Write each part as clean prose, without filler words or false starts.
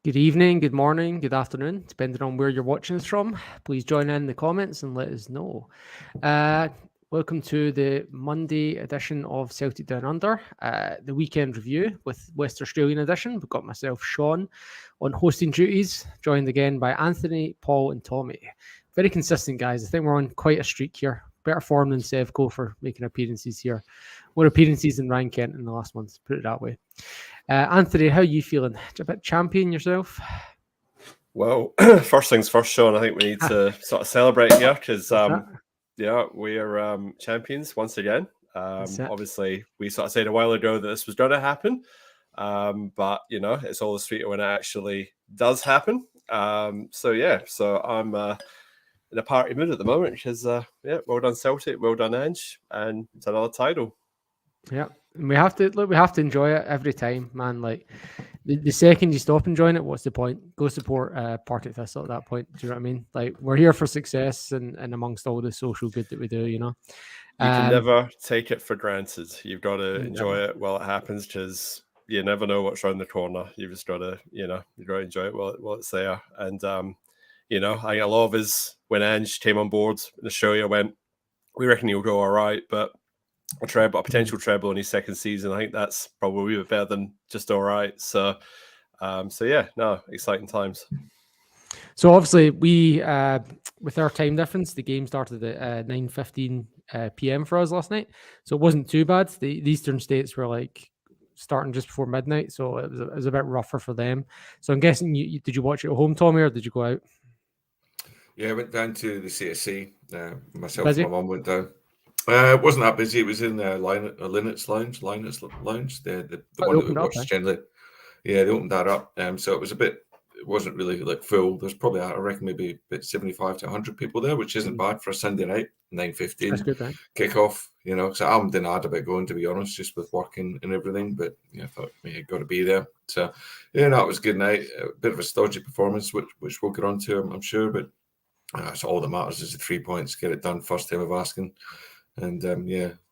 Good evening, good morning, good afternoon, depending on where you're watching us from. Please join in the comments and let us know. Welcome to the Monday edition of Celtic Down Under, the weekend review with West Australian edition. We've got myself, Sean, on hosting duties, joined again by Anthony, Paul, and Tommy. Very consistent, guys. I think we're on quite a streak here. Better form than Sevco for making appearances here. More appearances than Ryan Kent in the last month, put it that way. Anthony, how are you feeling? A bit champion yourself? Well, first things first, Sean. I think we need to sort of celebrate here because, we are champions once again. Obviously, we sort of said a while ago that this was going to happen, but it's always sweeter when it actually does happen. So I'm in a party mood at the moment because, well done Celtic, well done Ange, and it's another title. Yeah, and we have to enjoy it every time, man. Like the second you stop enjoying it, what's the point? Go support Partick Thistle at that point. Do you know what I mean? Like we're here for success and amongst all the social good that we do, You can never take it for granted. You've got to enjoy it while it happens because you never know what's around the corner. You've just got to, you've got to enjoy it while it's there. And I think a lot of us, when Ange came on board in Australia, went, we reckon he'll go all right, but a potential treble in his second season. I think that's probably a bit better than just all right. So exciting times. So obviously we, with our time difference, the game started at 9:15 p.m. for us last night. So it wasn't too bad. The Eastern States were like starting just before midnight. So it was a bit rougher for them. So I'm guessing did you watch it at home, Tommy, or did you go out? Yeah, I went down to the CSC. Myself and my mum went down. It wasn't that busy. It was in Linux Lounge, the one that we watched generally. Yeah, they opened that up. So it was it wasn't really like full. There's probably, I reckon, maybe about 75 to 100 people there, which isn't bad for a Sunday night, 9:15 That's good, right? Kickoff. So I'm denied about going, to be honest, just with working and everything. But I thought I got to be there. So it was a good night. A bit of a stodgy performance, which we'll get on to, I'm sure. But that's all that matters is the 3 points. Get it done first time of asking. And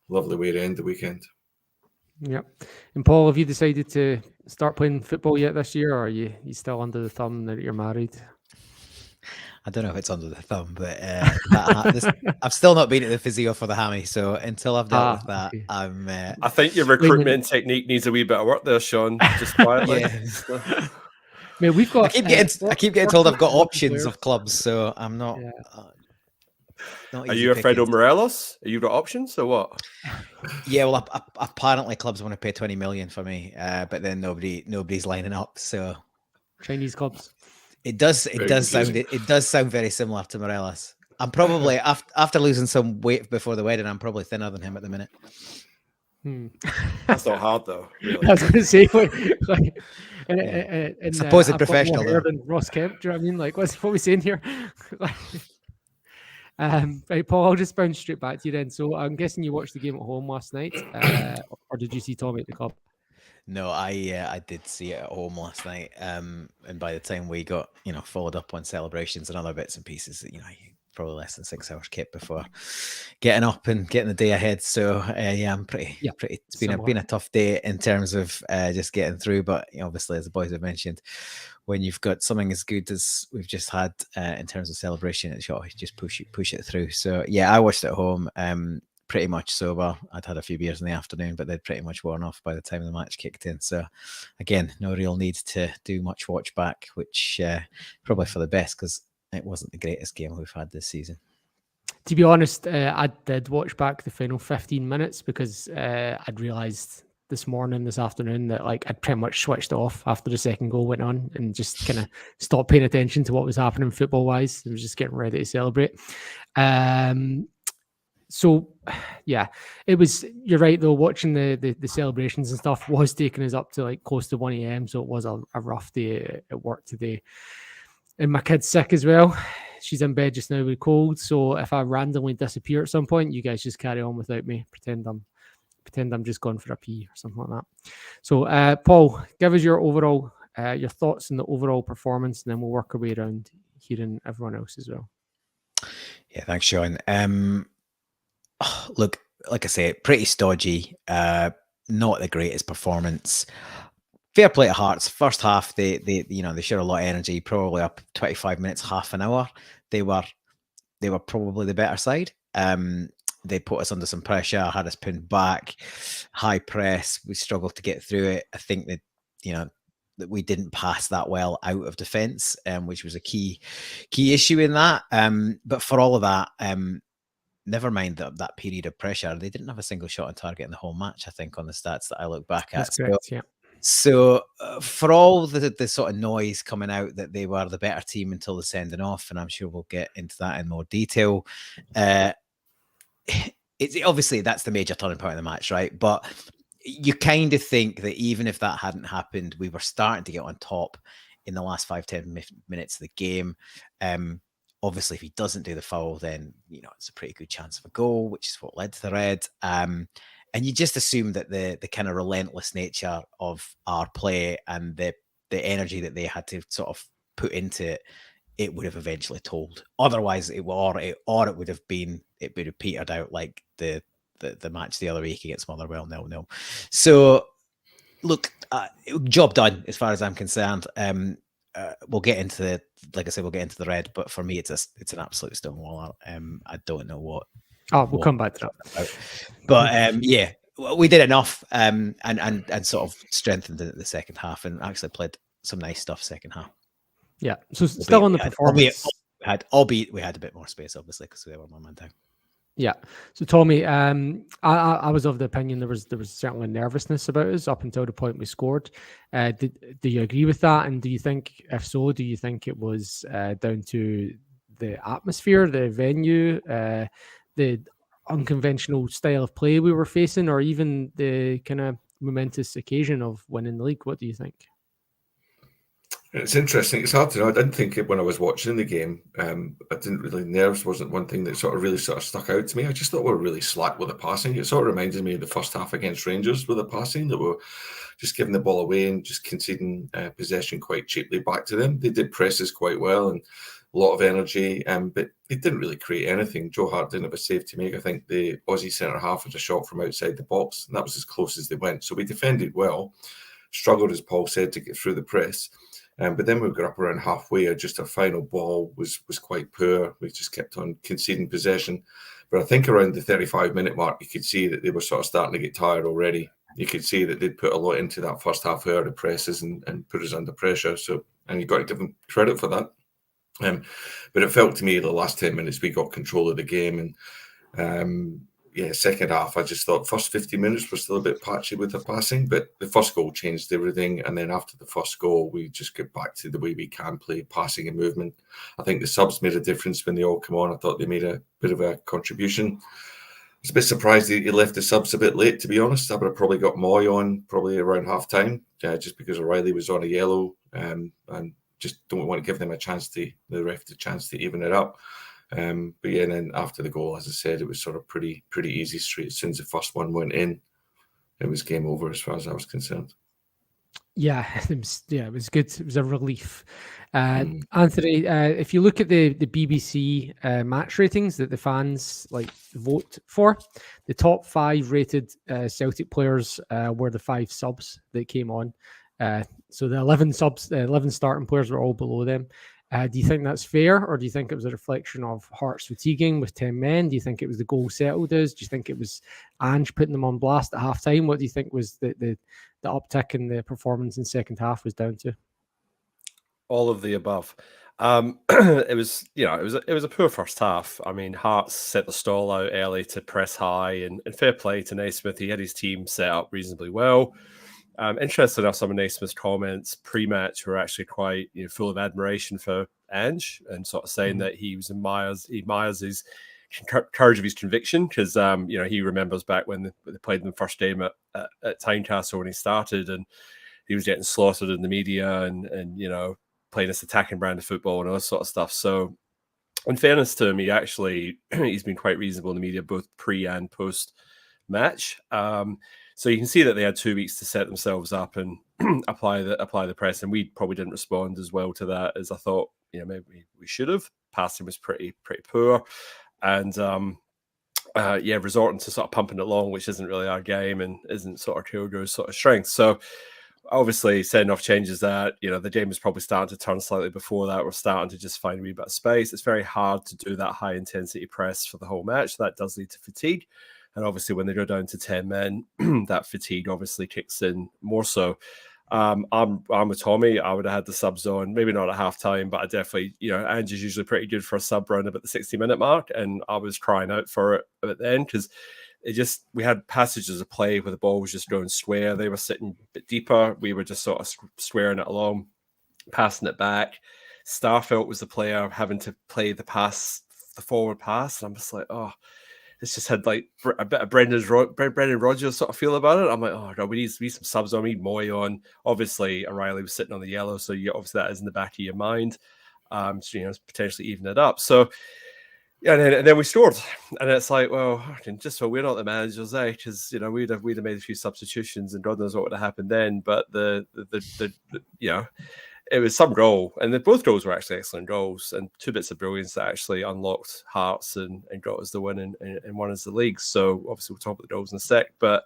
lovely way to end the weekend. Yep. And Paul, have you decided to start playing football yet this year, or are you still under the thumb now that you're married? I don't know if it's under the thumb, but I've still not been at the physio for the hammy. So until I've dealt with that, okay. I think your recruitment technique needs a wee bit of work there, Sean. Just quietly. Yeah. Man, we've got. I keep getting told I've got options of clubs, so I'm not. Yeah. Are you Alfredo Morelos? Are you got options or what? Yeah, well, apparently clubs want to pay 20 million for me, but then nobody's lining up. So Chinese clubs. It does sound very similar to Morelos. I'm probably after losing some weight before the wedding, I'm probably thinner than him at the minute. That's not hard though. Really. I was going to say, suppose a professional more hair than Ross Kemp. Do you know what I mean? Like, what are we saying here? Right, Paul, I'll just bounce straight back to you then. So I'm guessing you watched the game at home last night, or did you see Tommy at the club? No, I did see it at home last night. And by the time we got followed up on celebrations and other bits and pieces, probably less than 6 hours kit before getting up and getting the day ahead. So I'm pretty. It's been a tough day in terms of just getting through. But obviously, as the boys have mentioned, when you've got something as good as we've just had in terms of celebration, it's just push it through. So yeah, I watched it at home. Pretty much sober. I'd had a few beers in the afternoon, but they'd pretty much worn off by the time the match kicked in. So again, no real need to do much watch back, which probably for the best because it wasn't the greatest game we've had this season. To be honest, I did watch back the final 15 minutes because I'd realised this afternoon that I'd pretty much switched off after the second goal went on and just kind of stopped paying attention to what was happening football wise. I was just getting ready to celebrate. So yeah, it was, you're right though, watching the celebrations and stuff was taking us up to close to 1 a.m. So it was a rough day at work today. And my kid's sick as well. She's in bed just now with cold. So if I randomly disappear at some point, you guys just carry on without me. Pretend I'm just going for a pee or something like that. So Paul, give us your overall your thoughts on the overall performance, and then we'll work our way around hearing everyone else as well. Yeah, thanks, Sean. Look, like I say, pretty stodgy. Not the greatest performance. fair play to Hearts. First half, they showed a lot of energy. Probably up 25 minutes, half an hour. They were probably the better side. They put us under some pressure, had us pinned back, high press. We struggled to get through it. I think that that we didn't pass that well out of defence, which was a key issue in that. But for all of that, never mind that period of pressure, they didn't have a single shot on target in the whole match, I think, on the stats that I look back at. That's correct, yeah. So for all the sort of noise coming out that they were the better team until the sending off, and I'm sure we'll get into that in more detail, it's obviously that's the major turning point of the match, right? But you kind of think that even if that hadn't happened, we were starting to get on top in the last 5-10 minutes of the game. Obviously, if he doesn't do the foul, then it's a pretty good chance of a goal, which is what led to the red. And you just assume that the kind of relentless nature of our play and the energy that they had to sort of put into it would have eventually told. Otherwise, it would have petered out like the match the other week against Motherwell 0-0. So, look, job done as far as I'm concerned. We'll get into the red, but for me, it's an absolute stonewaller. I don't know what. We'll come back to that. But yeah, we did enough and sort of strengthened it in the second half and actually played some nice stuff second half. Yeah, so still on the performance. Albeit we had a bit more space, obviously, because we were one man down. Yeah. So Tommy, I was of the opinion there was certainly nervousness about us up until the point we scored. Do you agree with that? And do you think, if so, do you think it was down to the atmosphere, the venue, the unconventional style of play we were facing, or even the kind of momentous occasion of winning the league? What do you think? It's interesting. It's hard to know. I didn't think it when I was watching the game. Nerves wasn't one thing that really stuck out to me. I just thought we were really slack with the passing. It sort of reminded me of the first half against Rangers with the passing, that we were just giving the ball away and just conceding possession quite cheaply back to them. They did presses quite well and a lot of energy, but they didn't really create anything. Joe Hart didn't have a save to make. I think the Aussie centre-half had a shot from outside the box, and that was as close as they went. So we defended well, struggled, as Paul said, to get through the press. But then we got up around halfway. Just our final ball was quite poor. We just kept on conceding possession. But I think around the 35-minute mark, you could see that they were sort of starting to get tired already. You could see that they'd put a lot into that first half hour of presses and put us under pressure. And you've got to give them credit for that. But it felt to me the last 10 minutes we got control of the game. And second half, I just thought first 50 minutes were still a bit patchy with the passing, but the first goal changed everything. And then after the first goal, we just get back to the way we can play, passing and movement. I think the subs made a difference when they all come on. I thought they made a bit of a contribution. I was a bit surprised he left the subs a bit late, to be honest. I would have probably got Moy on probably around half time, just because O'Reilly was on a yellow and just don't want to give them the ref a chance to even it up. But yeah, and then after the goal, as I said, it was sort of pretty easy straight. As soon as the first one went in, it was game over as far as I was concerned. Yeah, it was good. It was a relief. Anthony, if you look at the BBC match ratings that the fans vote for, the top 5 rated Celtic players were the 5 subs that came on. So the 11 starting players were all below them. Do you think that's fair, or do you think it was a reflection of Hearts fatiguing with 10 men? Do you think it was the goal settled us? Do you think it was Ange putting them on blast at half time? What do you think was the uptick in the performance in second half was down to? All of the above. It was a poor first half. I mean, Hearts set the stall out early to press high, and fair play to Naismith. He had his team set up reasonably well. Interesting enough, some of Naismith's comments pre-match were actually quite full of admiration for Ange, and sort of saying that he admires his courage of his conviction, because he remembers back when they played in the first game at Tynecastle when he started, and he was getting slaughtered in the media and playing this attacking brand of football and all that sort of stuff. So in fairness to him, he's been quite reasonable in the media both pre and post match. So you can see that they had 2 weeks to set themselves up and apply the press, and we probably didn't respond as well to that as I thought. Maybe we should have. Passing was pretty poor, and resorting to sort of pumping it along, which isn't really our game and isn't sort of Kyogo's sort of strength. So obviously setting off changes that, the game was probably starting to turn slightly before that. We're starting to just find a wee bit of space. It's very hard to do that high intensity press for the whole match. That does lead to fatigue. And obviously when they go down to 10 men, that fatigue obviously kicks in more so. I'm with Tommy. I would have had the subs on, maybe not at halftime, but I definitely, Ange is usually pretty good for a sub round about the 60-minute mark. And I was crying out for it at the end because we had passages of play where the ball was just going square. They were sitting a bit deeper. We were just sort of squaring it along, passing it back. Starfelt was the player having to play the forward pass. And I'm just like, oh, it's just had like a bit of Brendan Rodgers sort of feel about it. I'm like, oh God, we need some subs on. We need Moy on. Obviously, O'Reilly was sitting on the yellow, so obviously that is in the back of your mind. So potentially even it up. So yeah, and then we scored, and it's like, well, just so we're not the managers, because we'd have made a few substitutions, and God knows what would have happened then. But the it was some goal, and both goals were actually excellent goals, and 2 bits of brilliance that actually unlocked Hearts and got us the win and won us the league. So obviously we'll talk about the goals in a sec, but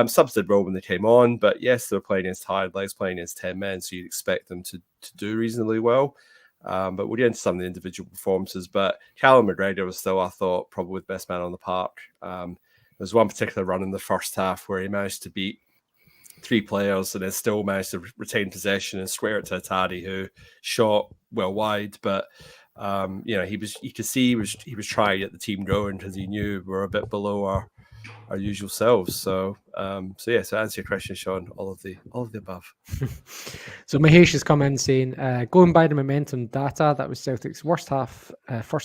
subs did well when they came on. But yes, they were playing against tired legs, playing against 10 men, so you'd expect them to do reasonably well. But we'll get into some of the individual performances. But Callum McGregor was still, I thought, probably the best man on the park. There was one particular run in the first half where he managed to beat 3 players and then still managed to retain possession and square it to Hatate, who shot well wide. But you could see he was trying to get the team going because he knew we're a bit below our usual selves. So to answer your question, Sean, all of the above. So Mahesh has come in saying, going by the momentum data, that was Celtic's first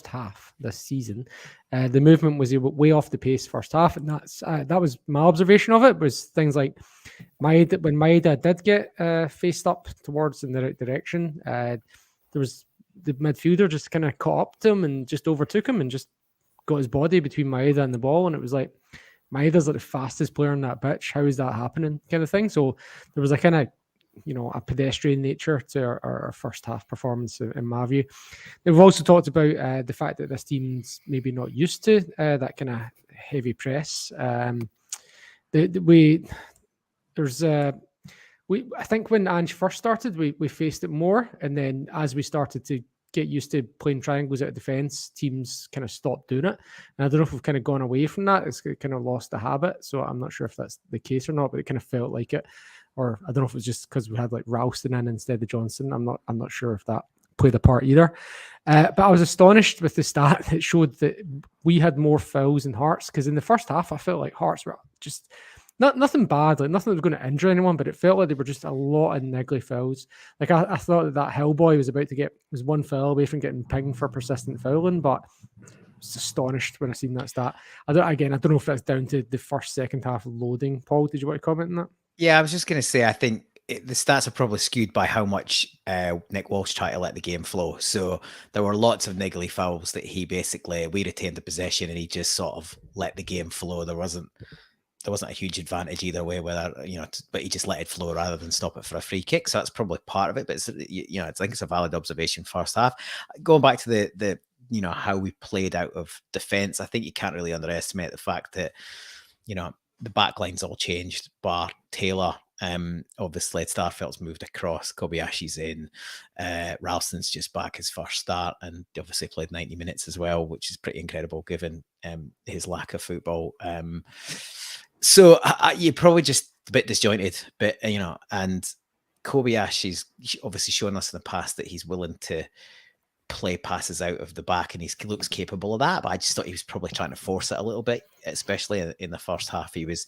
half this season. The movement was way off the pace first half, and that was my observation of it. Was things like when Maeda did get faced up towards in the right direction, there was the midfielder just kind of caught up to him and just overtook him and just got his body between Maeda and the ball, and it was like, Maeda's like the fastest player on that pitch. How is that happening? Kind of thing. So there was a kind of, a pedestrian nature to our first half performance in my view. We've also talked about the fact that this team's maybe not used to that kind of heavy press. I think when Ange first started, we faced it more, and then as we started to get used to playing triangles out of defence, teams kind of stopped doing it. And I don't know if we've kind of gone away from that. It's kind of lost the habit. So I'm not sure if that's the case or not, but it kind of felt like it. Or I don't know if it was just because we had like Ralston in instead of Johnson. I'm not sure if that played a part either. But I was astonished with the stat that showed that we had more fouls than Hearts, because in the first half I felt like Hearts were just nothing bad, like nothing that was going to injure anyone, but it felt like they were just a lot of niggly fouls. Like I thought that Hellboy was one foul away from getting pinged for persistent fouling, but I was astonished when I seen that stat. I don't know if that's down to the second half loading. Paul, did you want to comment on that? Yeah, I was just going to say, I think the stats are probably skewed by how much Nick Walsh tried to let the game flow. So there were lots of niggly fouls that we retained the possession and he just sort of let the game flow. There wasn't a huge advantage either way, but he just let it flow rather than stop it for a free kick. So that's probably part of it. But I think it's a valid observation first half. Going back to the how we played out of defence, I think you can't really underestimate the fact that, the back line's all changed, bar Taylor. Obviously Starfelt's moved across, Kobayashi's in, Ralston's just back his first start and obviously played 90 minutes as well, which is pretty incredible given his lack of football. So you're probably just a bit disjointed, but and Kobayashi's obviously shown us in the past that he's willing to play passes out of the back and he looks capable of that, but I just thought he was probably trying to force it a little bit, especially in the first half. He was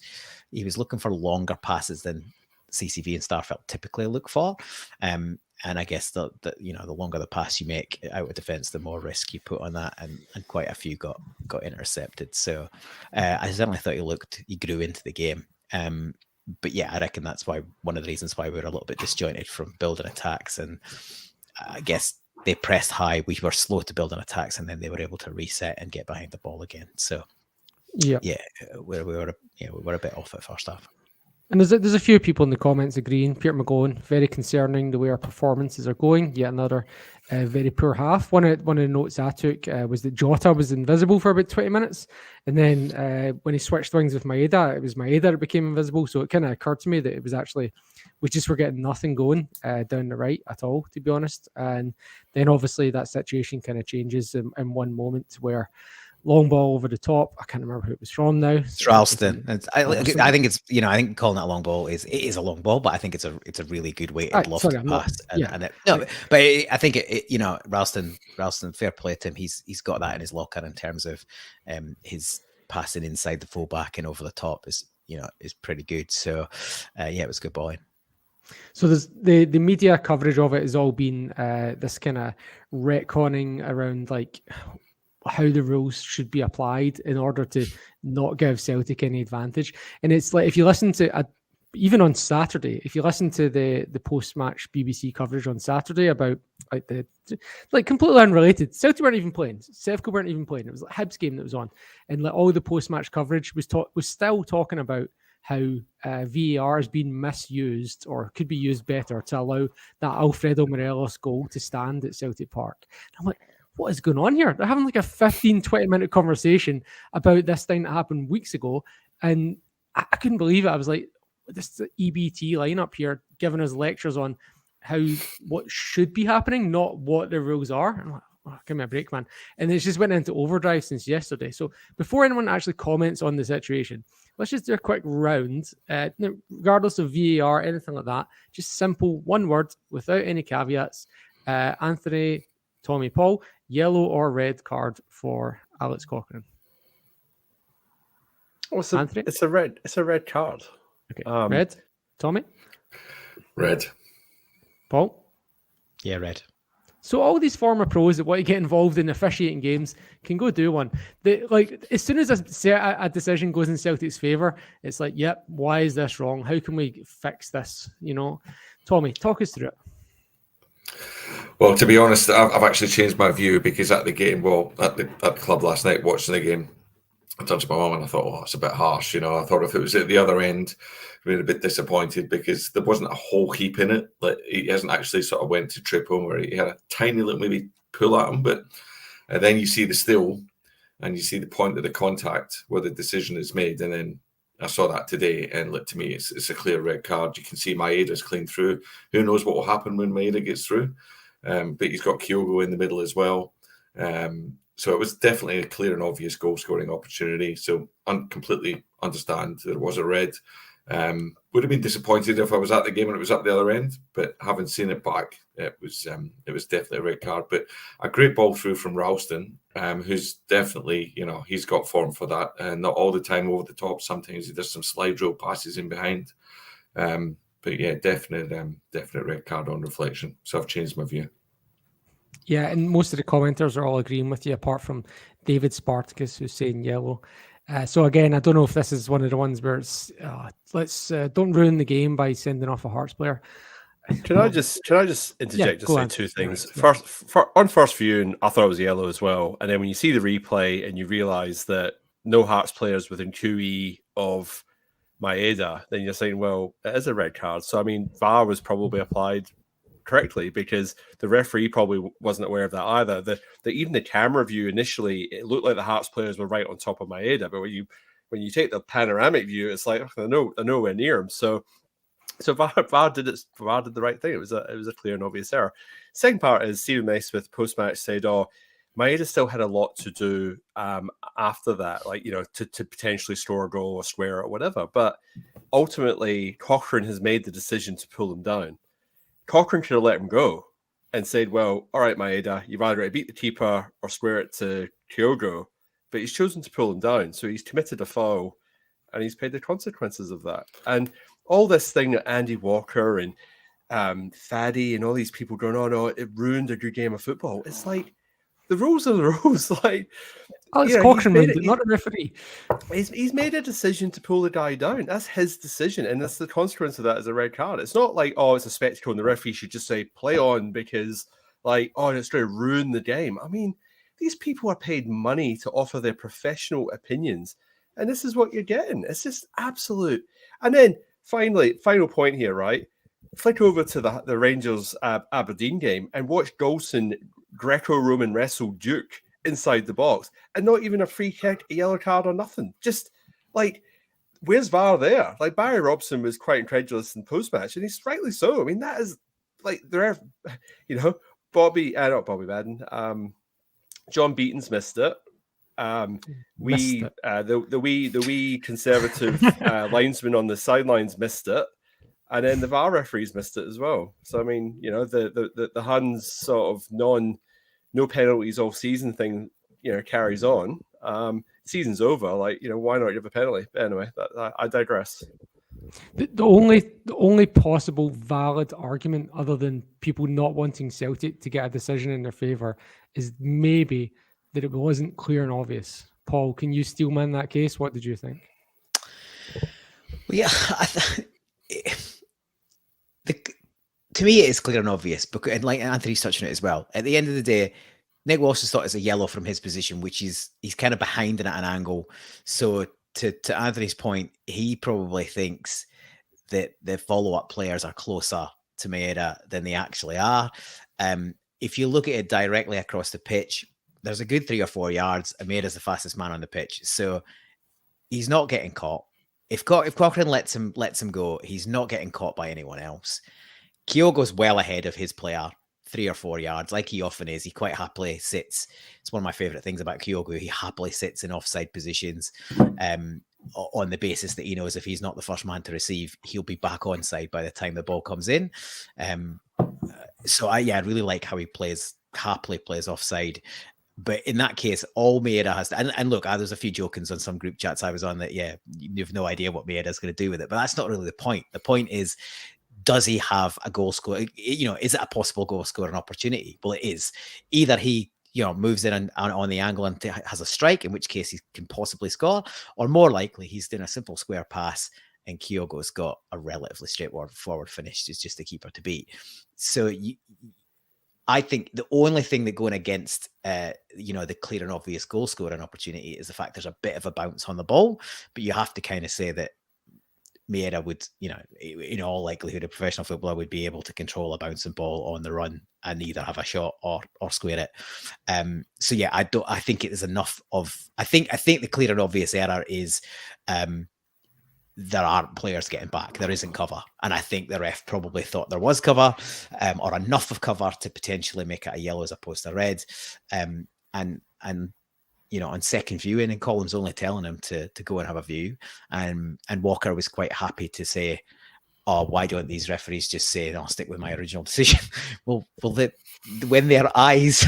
looking for longer passes than CCV and Starfelt typically look for, and I guess the longer the pass you make out of defence, the more risk you put on that, and quite a few got intercepted. So I certainly thought he grew into the game. But yeah, I reckon that's one of the reasons why we were a little bit disjointed from building attacks, and I guess they pressed high. We were slow to build an attacks, and then they were able to reset and get behind the ball again. So, we were a bit off at first half. And there's a few people in the comments agreeing. Peter McGowan, very concerning the way our performances are going. Yet another very poor half. One of the notes I took was that Jota was invisible for about 20 minutes. And then when he switched wings with Maeda, it was Maeda that became invisible. So it kind of occurred to me that it was actually, we just were getting nothing going down the right at all, to be honest. And then obviously that situation kind of changes in one moment where long ball over the top. I can't remember who it was from now. It's Ralston. I think it's, I think calling that a long ball is a long ball, but I think it's a really good way to loft pass. But I think Ralston, fair play to him. He's got that in his locker in terms of his passing inside the fullback and over the top is pretty good. So it was good bowling. So there's the media coverage of it has all been this kind of retconning around like how the rules should be applied in order to not give Celtic any advantage. And it's like, if you listen to, even on Saturday, if you listen to the post-match BBC coverage on Saturday about like completely unrelated, Celtic weren't even playing, Sevco weren't even playing. It was like Hibs game that was on. And like all the post-match coverage was still talking about how VAR has been misused or could be used better to allow that Alfredo Morelos goal to stand at Celtic Park. And I'm like, what is going on here? They're having like a 15-20 minute conversation about this thing that happened weeks ago. And I couldn't believe it. I was like, this is the EBT lineup here giving us lectures on what should be happening, not what the rules are. I'm like, oh, give me a break, man. And it's just went into overdrive since yesterday. So before anyone actually comments on the situation, let's just do a quick round, regardless of VAR, anything like that. Just simple, one word, without any caveats. Anthony, Tommy, Paul, yellow or red card for Alex Cochrane? It's a red card. Okay, red. Tommy? Red. Paul? Yeah, red. So all these former pros that want to get involved in officiating games can go do one. As soon as a decision goes in Celtic's favour, it's like, yep, why is this wrong? How can we fix this? Tommy, talk us through it. Well, to be honest, I've actually changed my view because at the game, at the club last night, watching the game, I turned to my mum and I thought, oh, it's a bit harsh. I thought if it was at the other end, I'd been a bit disappointed because there wasn't a whole heap in it. Like he hasn't actually sort of went to trip him where he had a tiny little maybe pull at him, but then you see the still and you see the point of the contact where the decision is made, and then I saw that today, and look, to me, it's a clear red card. You can see Maeda's clean through. Who knows what will happen when Maeda gets through? But he's got Kyogo in the middle as well. So it was definitely a clear and obvious goal-scoring opportunity. So I completely understand that it was a red. Would have been disappointed if I was at the game and it was at the other end, but having seen it back, it was definitely a red card. But a great ball through from Ralston, who's definitely, he's got form for that. And not all the time over the top. Sometimes he does some slide rule passes in behind. But yeah, definite red card on reflection. So I've changed my view. Yeah, and most of the commenters are all agreeing with you, apart from David Spartacus, who's saying yellow. So again, I don't know if this is one of the ones where it's let's don't ruin the game by sending off a Hearts player. Can I just interject to say two things? On first viewing, I thought it was yellow as well, and then when you see the replay and you realise that no Hearts players within QE of Maeda, then you're saying, well, it is a red card. So I mean, VAR was probably applied correctly because the referee probably wasn't aware of that either. Even the camera view initially, it looked like the Hearts players were right on top of Maeda, but when you take the panoramic view, it's like they're nowhere near him. So VAR did the right thing. It was a clear and obvious error. Second part is Stephen Naismith post-match said, "Oh, Maeda still had a lot to do after that, like to potentially score a goal or square or whatever. But ultimately, Cochrane has made the decision to pull him down. Cochrane could have let him go and said, well, all right, Maeda, you've either beat the keeper or square it to Kyogo, but he's chosen to pull him down. So he's committed a foul and he's paid the consequences of that. And all this thing that Andy Walker and Faddy and all these people going, oh, no, it ruined a good game of football. It's like, the rules are the rules. Like, Alex Cochrane, not a referee. He's made a decision to pull the guy down. That's his decision, and that's the consequence of that is a red card. It's not like, oh, it's a spectacle, and the referee should just say play on because, like, oh, it's going to ruin the game. I mean, these people are paid money to offer their professional opinions, and this is what you're getting. It's just absolute. And then final point here, right? Flick over to the Rangers Aberdeen game and watch Golson Greco-Roman wrestle Duke inside the box, and not even a free kick, a yellow card, or nothing. Just like, where's VAR there? Like, Barry Robson was quite incredulous in post-match, and he's rightly so. I mean, that is like, not Bobby Madden. John Beaton's missed it. The wee conservative linesman on the sidelines missed it, and then the VAR referees missed it as well. So I mean, the Huns sort of no penalties all season thing, carries on. Season's over. Like, why not give a penalty? But anyway, I digress. The only possible valid argument, other than people not wanting Celtic to get a decision in their favour, is maybe that it wasn't clear and obvious. Paul, can you steelman that case? What did you think? Well, yeah, to me it is clear and obvious, because, and like Anthony's touching it as well, at the end of the day, Nick Walsh has thought it's a yellow from his position, which is he's kind of behind and at an angle. So to Anthony's point, he probably thinks that the follow-up players are closer to Maeda than they actually are. If you look at it directly across the pitch, there's a good 3 or 4 yards, and Maeda's the fastest man on the pitch. So he's not getting caught. If Cochrane lets him go, he's not getting caught by anyone else. Kyogo's well ahead of his player, 3 or 4 yards, like he often is. He quite happily sits. It's one of my favourite things about Kyogo. He happily sits in offside positions on the basis that he knows if he's not the first man to receive, he'll be back onside by the time the ball comes in. So I really like how he happily plays offside. But in that case, all Maeda has to, and look, there's a few jokings on some group chats I was on that, you've no idea what Maeda's going to do with it. But that's not really the point. The point is, does he have a goal score? Is it a possible goal scoring opportunity? Well, it is. Either he, moves in on the angle and has a strike, in which case he can possibly score, or more likely he's doing a simple square pass and Kyogo's got a relatively straightforward finish. It's just the keeper to beat. So I think the only thing that going against, the clear and obvious goal scoring opportunity is the fact there's a bit of a bounce on the ball, but you have to kind of say that Maeda would, in all likelihood, a professional footballer would be able to control a bouncing ball on the run and either have a shot or square it. I think it is enough of. I think the clear and obvious error is there aren't players getting back. There isn't cover, and I think the ref probably thought there was cover, or enough of cover to potentially make it a yellow as opposed to red, and on second viewing, and Colin's only telling him to go and have a view. And Walker was quite happy to say, "Oh, why don't these referees just say, I'll stick with my original decision?" well, when their eyes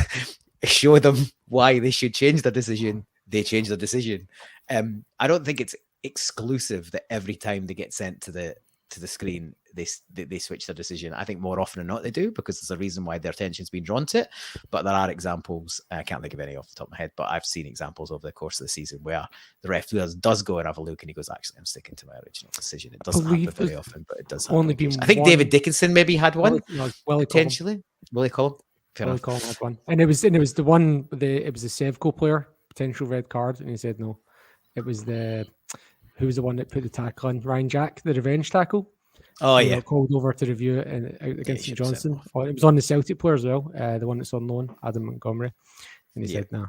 show them why they should change their decision, they change their decision. I don't think it's exclusive that every time they get sent to the screen, they switch their decision. I think more often than not they do, because there's a reason why their attention's been drawn to it. But there are examples, I can't think of any off the top of my head, but I've seen examples over the course of the season where the ref does go and have a look and he goes, actually, I'm sticking to my original decision. It doesn't happen very often, but it does happen. I think David Dickinson maybe had one, potentially. Willie Collum. Willie Collum had one. And it was the one, it was the Sevco player, potential red card, and he said no. It was who was the one that put the tackle on? Ryan Jack, the revenge tackle. Oh, yeah. Called over to review it against St Johnstone. It was on the Celtic player as well, the one that's on loan, Adam Montgomery. And he said, nah.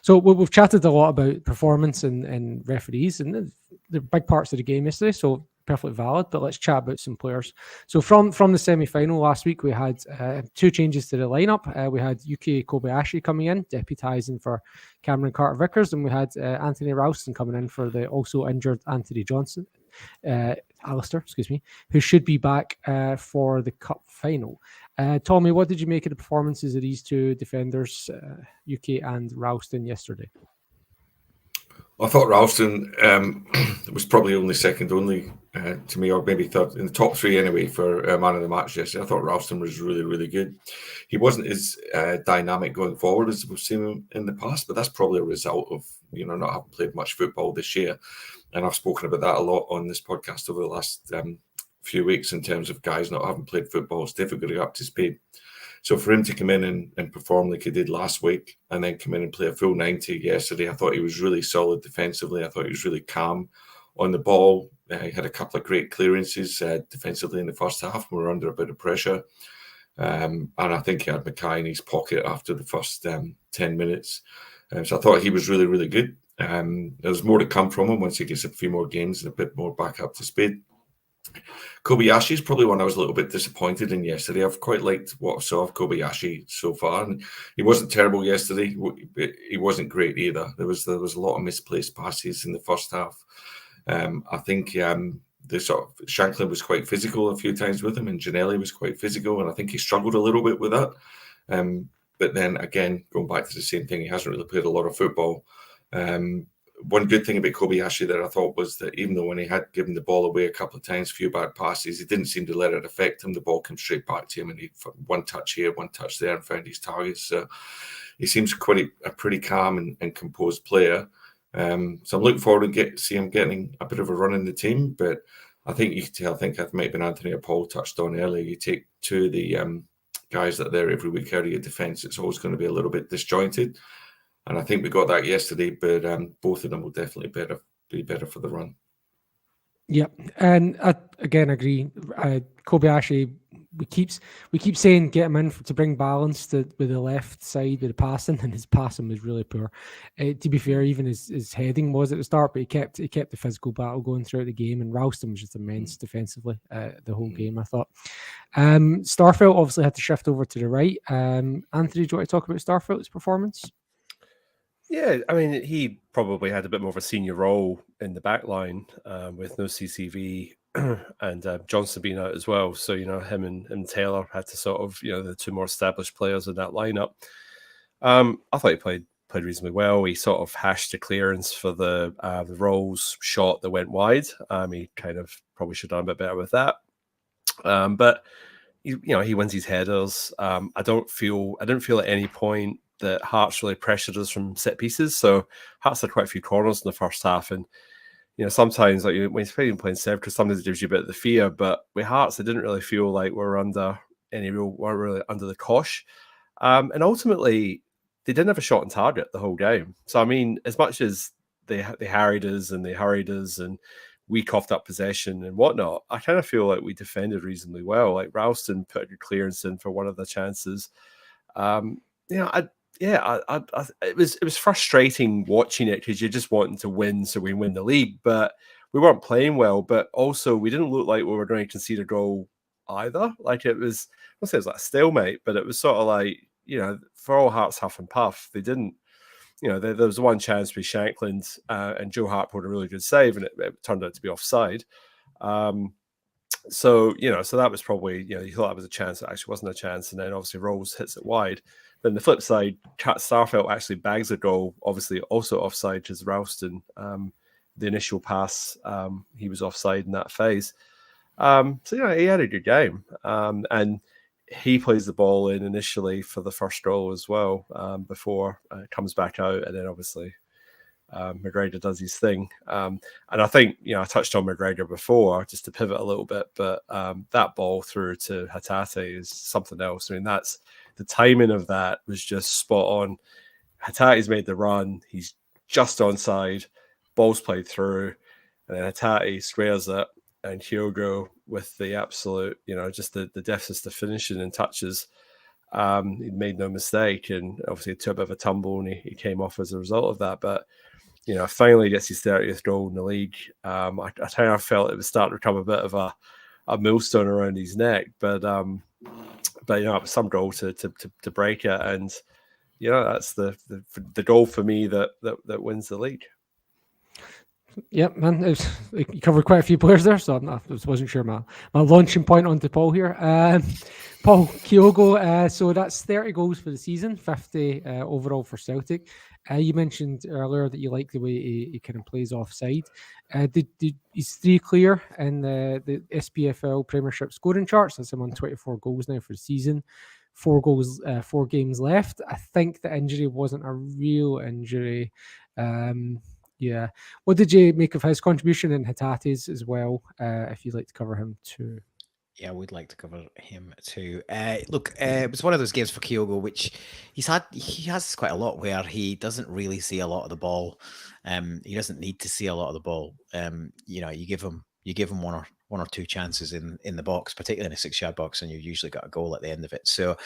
So we've chatted a lot about performance and referees, and the big parts of the game yesterday, so perfectly valid, but let's chat about some players. So from the semi-final last week, we had 2 changes to the lineup. We had UK Kobayashi coming in, deputising for Cameron Carter-Vickers, and we had Anthony Ralston coming in for the also injured Anthony Johnson. Alistair, who should be back for the cup final. Tommy, what did you make of the performances of these 2 defenders, UK and Ralston, yesterday? I thought Ralston was probably only second only to me, or maybe third in the top 3 anyway for man of the match yesterday. I thought Ralston was really, really good. He wasn't as dynamic going forward as we've seen him in the past, but that's probably a result of not having played much football this year. And I've spoken about that a lot on this podcast over the last few weeks in terms of guys not having played football. It's difficult to get up to speed. So for him to come in and perform like he did last week and then come in and play a full 90 yesterday, I thought he was really solid defensively. I thought he was really calm on the ball. He had a couple of great clearances defensively in the first half. We were under a bit of pressure. And I think he had Mackay in his pocket after the first 10 minutes. So I thought he was really, really good. There's more to come from him once he gets a few more games and a bit more back up to speed. Kobayashi is probably one I was a little bit disappointed in yesterday. I've quite liked what I saw of Kobayashi so far, and he wasn't terrible yesterday. He wasn't great either. There was a lot of misplaced passes in the first half. I think the sort of Shanklin was quite physical a few times with him, and Giannelli was quite physical, and I think he struggled a little bit with that. But then again, going back to the same thing, he hasn't really played a lot of football. One good thing about Kobayashi that I thought was that even though when he had given the ball away a couple of times, a few bad passes, he didn't seem to let it affect him. The ball came straight back to him, and he one touch here, one touch there, and found his targets. So he seems quite a pretty calm and composed player. So I'm looking forward to see him getting a bit of a run in the team. But I think you can tell. I think it might have been Anthony or Paul touched on earlier. You take two of the guys that are there every week out of your defence, it's always going to be a little bit disjointed. And I think we got that yesterday, but both of them will definitely be better for the run. Yeah, and I again agree. Kobayashi, we keep saying get him in to bring balance with the left side with the passing, and his passing was really poor. To be fair, even his heading was at the start, but he kept the physical battle going throughout the game, and Ralston was just immense defensively the whole game, I thought. Starfelt obviously had to shift over to the right. Anthony, do you want to talk about Starfelt's performance? Yeah, I mean, he probably had a bit more of a senior role in the back line with no CCV and Johnson being out as well. So, him and Taylor had to sort of, the two more established players in that lineup. I thought he played reasonably well. He sort of hashed the clearance for the Rolls shot that went wide. He kind of probably should have done a bit better with that. But, he wins his headers. I didn't feel at any point that Hearts really pressured us from set pieces. So Hearts had quite a few corners in the first half. And, sometimes like when you're playing Celtic, sometimes it gives you a bit of the fear. But with Hearts, it didn't really feel like weren't really under the cosh. And ultimately, they didn't have a shot on target the whole game. So, I mean, as much as they harried us and they hurried us and we coughed up possession and whatnot, I kind of feel like we defended reasonably well. Like Ralston put a good clearance in for one of the chances. It was frustrating watching it because you're just wanting to win so we win the league, but we weren't playing well. But also, we didn't look like we were going to concede a goal either. Like it was, I won't say it was like a stalemate, but it was sort of like, for all Hearts huff and puff, they didn't. There was one chance with Shanklin and Joe Hart put a really good save, and it turned out to be offside. So that was probably, you thought that was a chance. It actually wasn't a chance. And then obviously Rolls hits it wide. Then the flip side, Starfelt actually bags a goal, obviously also offside because Ralston, the initial pass, he was offside in that phase. So, he had a good game. And he plays the ball in initially for the first goal as well before it comes back out. And then obviously McGregor does his thing. And I think, I touched on McGregor before just to pivot a little bit, but that ball through to Hatate is something else. I mean, the timing of that was just spot on. Hatate's made the run. He's just onside. Ball's played through. And then Hatate squares it. And Kyogo with the absolute, just the deftness to finishing and touches. He made no mistake. And obviously it took a bit of a tumble and he came off as a result of that. But, finally gets his 30th goal in the league. I kind of felt it was starting to become a bit of a millstone around his neck. But it was some goal to break it. And, that's the goal for me that wins the league. Yep, man. You covered quite a few players there, so I wasn't sure my launching point onto Paul here. Paul, Kyogo, so that's 30 goals for the season, 50 overall for Celtic. You mentioned earlier that you like the way he kind of plays offside. He's 3 clear in the SPFL Premiership scoring charts. That's him on 24 goals now for the season. 4 goals, 4 games left. I think the injury wasn't a real injury. Yeah. What did you make of his contribution in Hatate's as well? If you'd like to cover him too. Yeah, we'd like to cover him too. Look, it was one of those games for Kyogo, which he has quite a lot where he doesn't really see a lot of the ball. He doesn't need to see a lot of the ball. You give him you give him one or two chances in the box, particularly in a 6-yard box, and you've usually got a goal at the end of it. So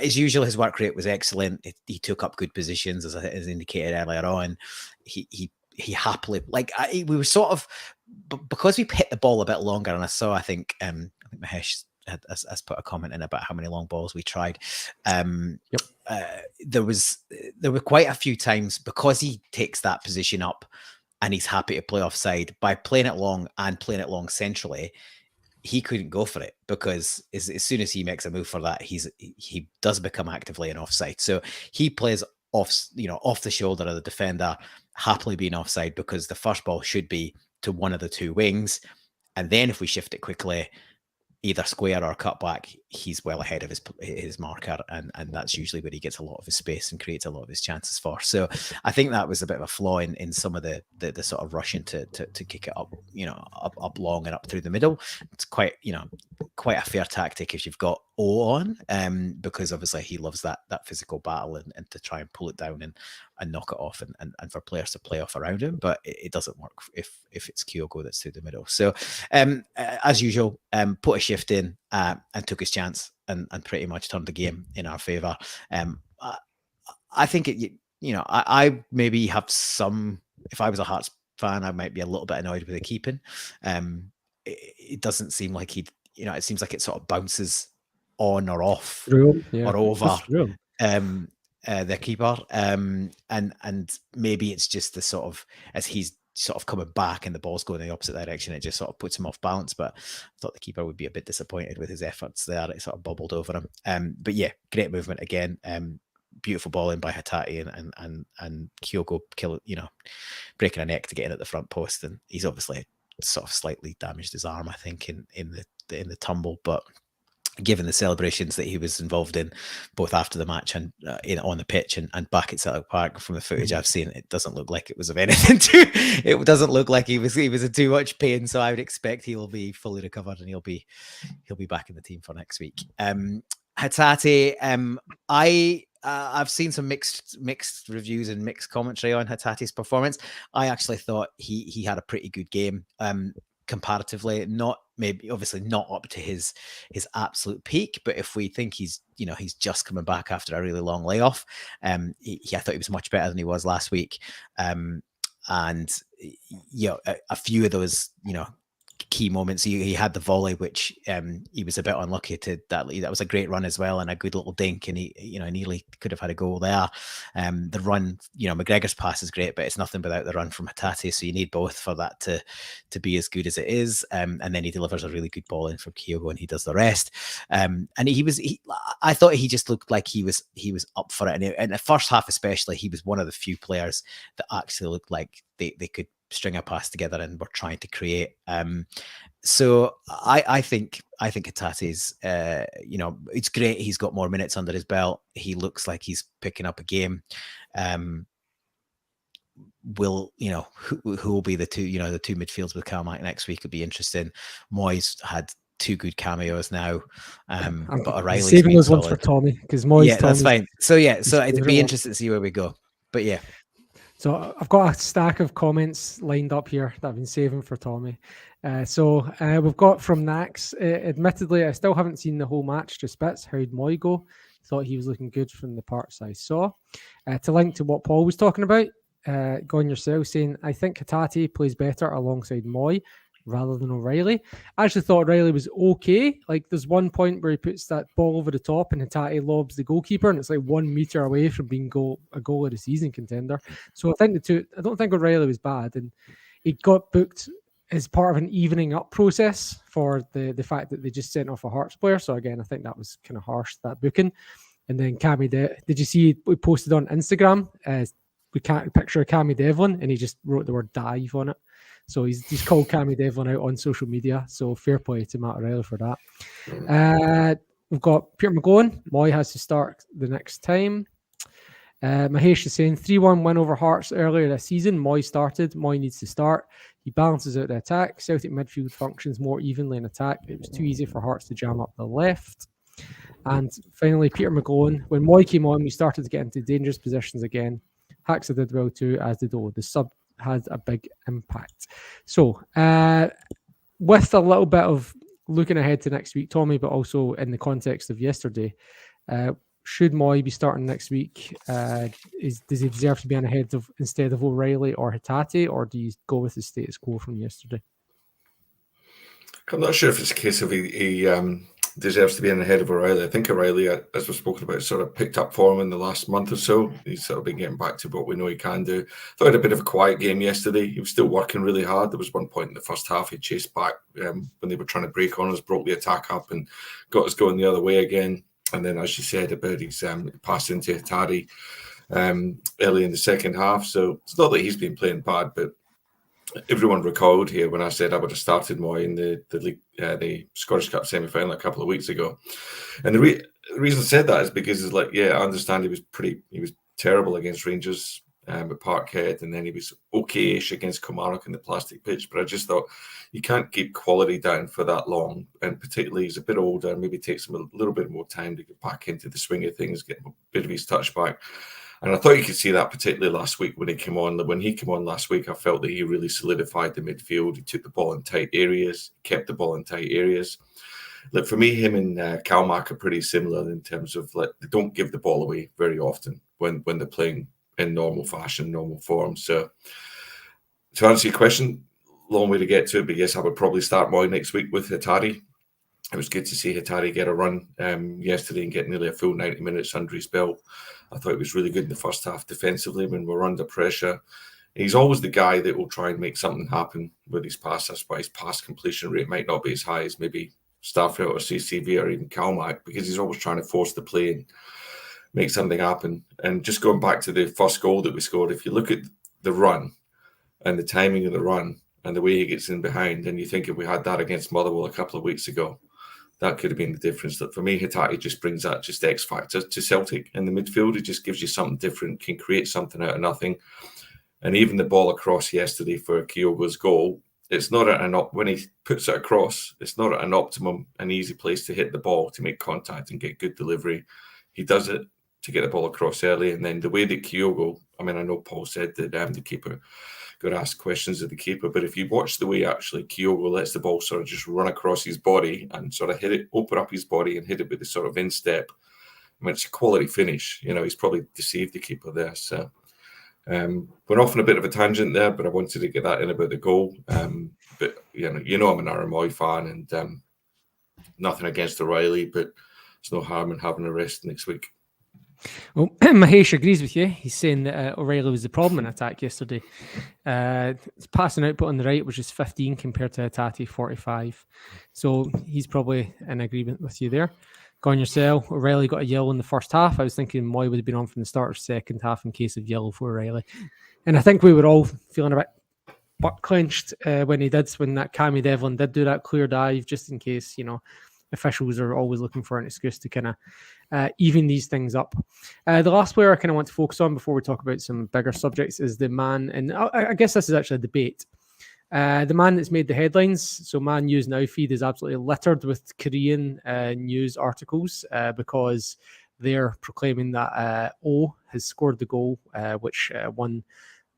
as usual, his work rate was excellent. He took up good positions, as indicated earlier on. He happily, we were sort of, because we hit the ball a bit longer, and I think Mahesh has put a comment in about how many long balls we tried. There were quite a few times, because he takes that position up and he's happy to play offside, by playing it long and playing it long centrally, he couldn't go for it, because as soon as he makes a move for that, he does become actively an offside. So he plays off the shoulder of the defender, happily being offside, because the first ball should be to one of the two wings, and then if we shift it quickly, either square or cut back, he's well ahead of his marker, and that's usually where he gets a lot of his space and creates a lot of his chances for. So I think that was a bit of a flaw in some of the sort of rushing to kick it up, up long and up through the middle. It's quite a fair tactic if you've got O on, because obviously he loves that physical battle and to try and pull it down and knock it off, and for players to play off around him. But it doesn't work if it's Kyogo that's through the middle. So as usual, put a shift in and took his chance and pretty much turned the game in our favour. I think I maybe have some, if I was a Hearts fan, I might be a little bit annoyed with the keeping. It doesn't seem like it seems like it sort of bounces on or off or over the keeper. And maybe it's just the sort of, as he's sort of coming back and the ball's going in the opposite direction, it just sort of puts him off balance. But I thought the keeper would be a bit disappointed with his efforts there. It sort of bubbled over him. But yeah, great movement again. Beautiful ball in by Hatate and Kyogo breaking a neck to get in at the front post. And he's obviously sort of slightly damaged his arm, I think, in the tumble, but given the celebrations that he was involved in, both after the match and on the pitch and back at Celtic Park, from the footage I've seen, it doesn't look like it was of anything it doesn't look like he was in too much pain. So I would expect he'll be fully recovered and he'll be back in the team for next week. Hatate, I've seen some mixed reviews and mixed commentary on Hatate's performance. I actually thought he had a pretty good game. Comparatively, obviously not up to his absolute peak, but if we think he's just coming back after a really long layoff, I thought he was much better than he was last week. And a few of those key moments, he had the volley, which he was a bit unlucky to that was a great run as well, and a good little dink, and he nearly could have had a goal there. The run, McGregor's pass is great, but it's nothing without the run from Hatate, so you need both for that to be as good as it is. And then he delivers a really good ball in from Kyogo and he does the rest. And I thought he just looked like he was up for it, and the first half especially, he was one of the few players that actually looked like they could string a pass together and we're trying to create. So I think Hatate's, it's great. He's got more minutes under his belt. He looks like he's picking up a game. Who will be the two midfields with Carmack next week? Would be interesting. Moyes had 2 good cameos now, but O'Reilly's saving those ones for Tommy, because Moyes. That's fine. So it'd be interesting to see where we go. But yeah. So I've got a stack of comments lined up here that I've been saving for Tommy. We've got from Nax. Admittedly, I still haven't seen the whole match, just bits. How'd Moy go? Thought he was looking good from the parts I saw. To link to what Paul was talking about, Gone Yourself saying, I think Hatate plays better alongside Moy rather than O'Reilly. I actually thought O'Reilly was okay. Like, there's one point where he puts that ball over the top and Hatate lobs the goalkeeper, and it's like 1 meter away from being a goal of the season contender. So I don't think O'Reilly was bad, and he got booked as part of an evening up process for the fact that they just sent off a Hearts player. So again, I think that was kind of harsh, that booking. And then did you see we posted on Instagram? We can't picture Cammy Devlin, and he just wrote the word dive on it. So he's called Cammy Devlin out on social media. So fair play to Matt O'Reilly for that. We've got Peter McGowan. Moy has to start the next time. Mahesh is saying 3-1 win over Hearts earlier this season. Moy started. Moy needs to start. He balances out the attack. Celtic midfield functions more evenly in attack. It was too easy for Hearts to jam up the left. And finally, Peter McGowan. When Moy came on, we started to get into dangerous positions again. Haxa did well too, as did O. The sub had a big impact. So, with a little bit of looking ahead to next week, Tommy, but also in the context of yesterday, should Moy be starting next week? Does he deserve to be on ahead of instead of O'Reilly or Hatate, or do you go with the status quo from yesterday? I'm not sure if it's a case of he deserves to be in ahead of O'Reilly. I think O'Reilly, as we've spoken about, sort of picked up form in the last month or so. He's sort of been getting back to what we know he can do. Thought he had a bit of a quiet game yesterday. He was still working really hard. There was one point in the first half he chased back when they were trying to break on us, broke the attack up and got us going the other way again. And then, as you said about his pass into Hatate early in the second half. So it's not that he's been playing bad, but everyone recalled here when I said I would have started Moy in the league, the Scottish Cup semi-final a couple of weeks ago, and the reason I said that is because it's like, I understand he was terrible against Rangers at Parkhead, and then he was okay-ish against Kilmarnock in the plastic pitch. But I just thought you can't keep quality down for that long, and particularly he's a bit older. Maybe takes him a little bit more time to get back into the swing of things, get a bit of his touch back. And I thought you could see that particularly last week when he came on. When he came on last week, I felt that he really solidified the midfield. He took the ball in tight areas, kept the ball in tight areas. Look, for me, him and Kalmak are pretty similar in terms of they don't give the ball away very often when they're playing in normal fashion, normal form. So to answer your question, long way to get to it, but yes, I would probably start Moy next week with Hatate. It was good to see Hatate get a run yesterday and get nearly a full 90 minutes under his belt. I thought it was really good in the first half defensively when we're under pressure. He's always the guy that will try and make something happen with his pass. That's why his pass completion rate might not be as high as maybe Starfelt or CCV or even Kalmak, because he's always trying to force the play and make something happen. And just going back to the first goal that we scored, if you look at the run and the timing of the run and the way he gets in behind, and you think if we had that against Motherwell a couple of weeks ago, that could have been the difference. That for me, Hatate just brings that just X factor to Celtic in the midfield. It just gives you something different, can create something out of nothing. And even the ball across yesterday for Kyogo's goal, it's not at when he puts it across, it's not at an optimum, an easy place to hit the ball, to make contact and get good delivery. He does it to get the ball across early. And then the way that Kyogo, I know Paul said that the keeper got asked questions of the keeper, but if you watch the way actually Kyogo lets the ball sort of just run across his body and sort of hit it, open up his body and hit it with the sort of instep, it's a quality finish. He's probably deceived the keeper there. So we're off on a bit of a tangent there, but I wanted to get that in about the goal. But I'm an Aramoy fan, and nothing against O'Reilly, but there's no harm in having a rest next week. Well, Mahesh agrees with you. He's saying that O'Reilly was the problem in attack yesterday. His passing output on the right was just 15 compared to Hatate 45. So he's probably in agreement with you there. Go on yourself. O'Reilly got a yellow in the first half. I was thinking Moy would have been on from the start of second half in case of yellow for O'Reilly. And I think we were all feeling a bit butt clenched when that Cammy Devlin did do that clear dive, just in case, officials are always looking for an excuse to kind of even these things up. The last player I kind of want to focus on before we talk about some bigger subjects is the man, and I guess this is actually a debate. The man that's made the headlines, so Man U's Now feed is absolutely littered with Korean news articles because they're proclaiming that Oh has scored the goal which won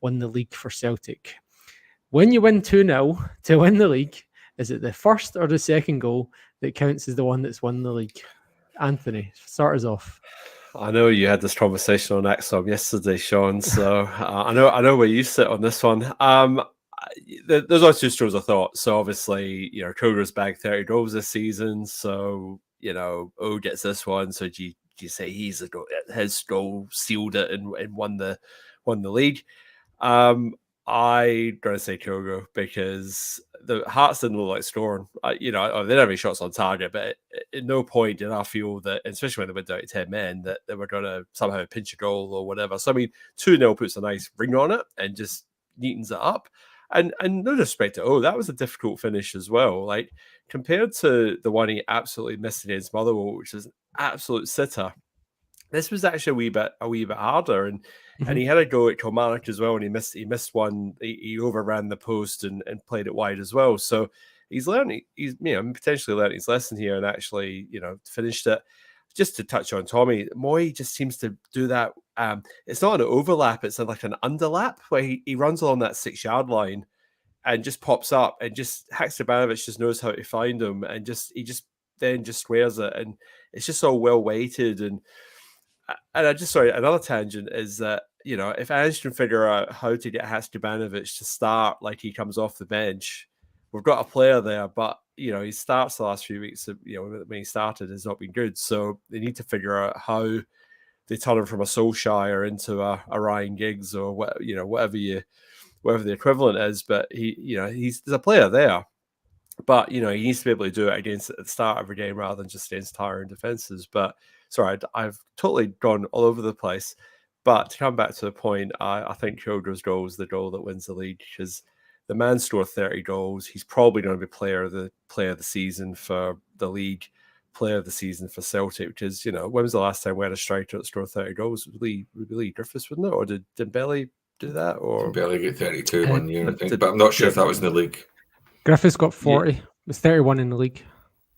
the league for Celtic. When you win 2-0 to win the league, is it the first or the second goal that counts as the one that's won the league? Anthony, start us off. I know you had this conversation on XOM yesterday, Sean, so I know where you sit on this one. There's always two schools of thought. So obviously, Kruger's bagged 30 goals this season, so O gets this one. So do you say his goal sealed it and won the league? I gotta say Kyogo, because the Hearts didn't look like scoring. They didn't have any shots on target, but at no point did I feel that, especially when they went down to 10 men, that they were going to somehow pinch a goal or whatever. So 2-0 puts a nice ring on it and just neatens it up. And no disrespect to that was a difficult finish as well. Like, compared to the one he absolutely missed against Motherwell, which is an absolute sitter, this was actually a wee bit harder, and he had a go at Kilmarnock as well, and he missed one. He overran the post and played it wide as well. So he's potentially learned his lesson here and actually finished it. Just to touch on Tommy, Moy just seems to do that. It's not an overlap; it's like an underlap where he runs along that 6-yard line, and just pops up, and just Haksabanovic just knows how to find him, and he then squares it, and it's just all well weighted. And I just, sorry, another tangent is that, you know, if Ange can figure out how to get Haksabanovic to start like he comes off the bench, we've got a player there. But, you know, he starts the last few weeks, you know, when he started has not been good. So they need to figure out how they turn him from a Solskjaer into a Ryan Giggs, or what, you know, whatever the equivalent is. But there's a player there. But, you know, he needs to be able to do it at the start of every game rather than just against tiring defenses. But sorry, I've totally gone all over the place. But to come back to the point, I think Kyogo's goal is the goal that wins the league, because the man scored 30 goals. He's probably going to be player of the season for the league, player of the season for Celtic, because, you know, when was the last time we had a striker that scored 30 goals? It would be Lee Griffiths, wouldn't it? Or did Dembele do that? Or Dembele get 32 one year, I think. But I'm not sure if that was in the league. Griffiths got 40. It was 31 in the league.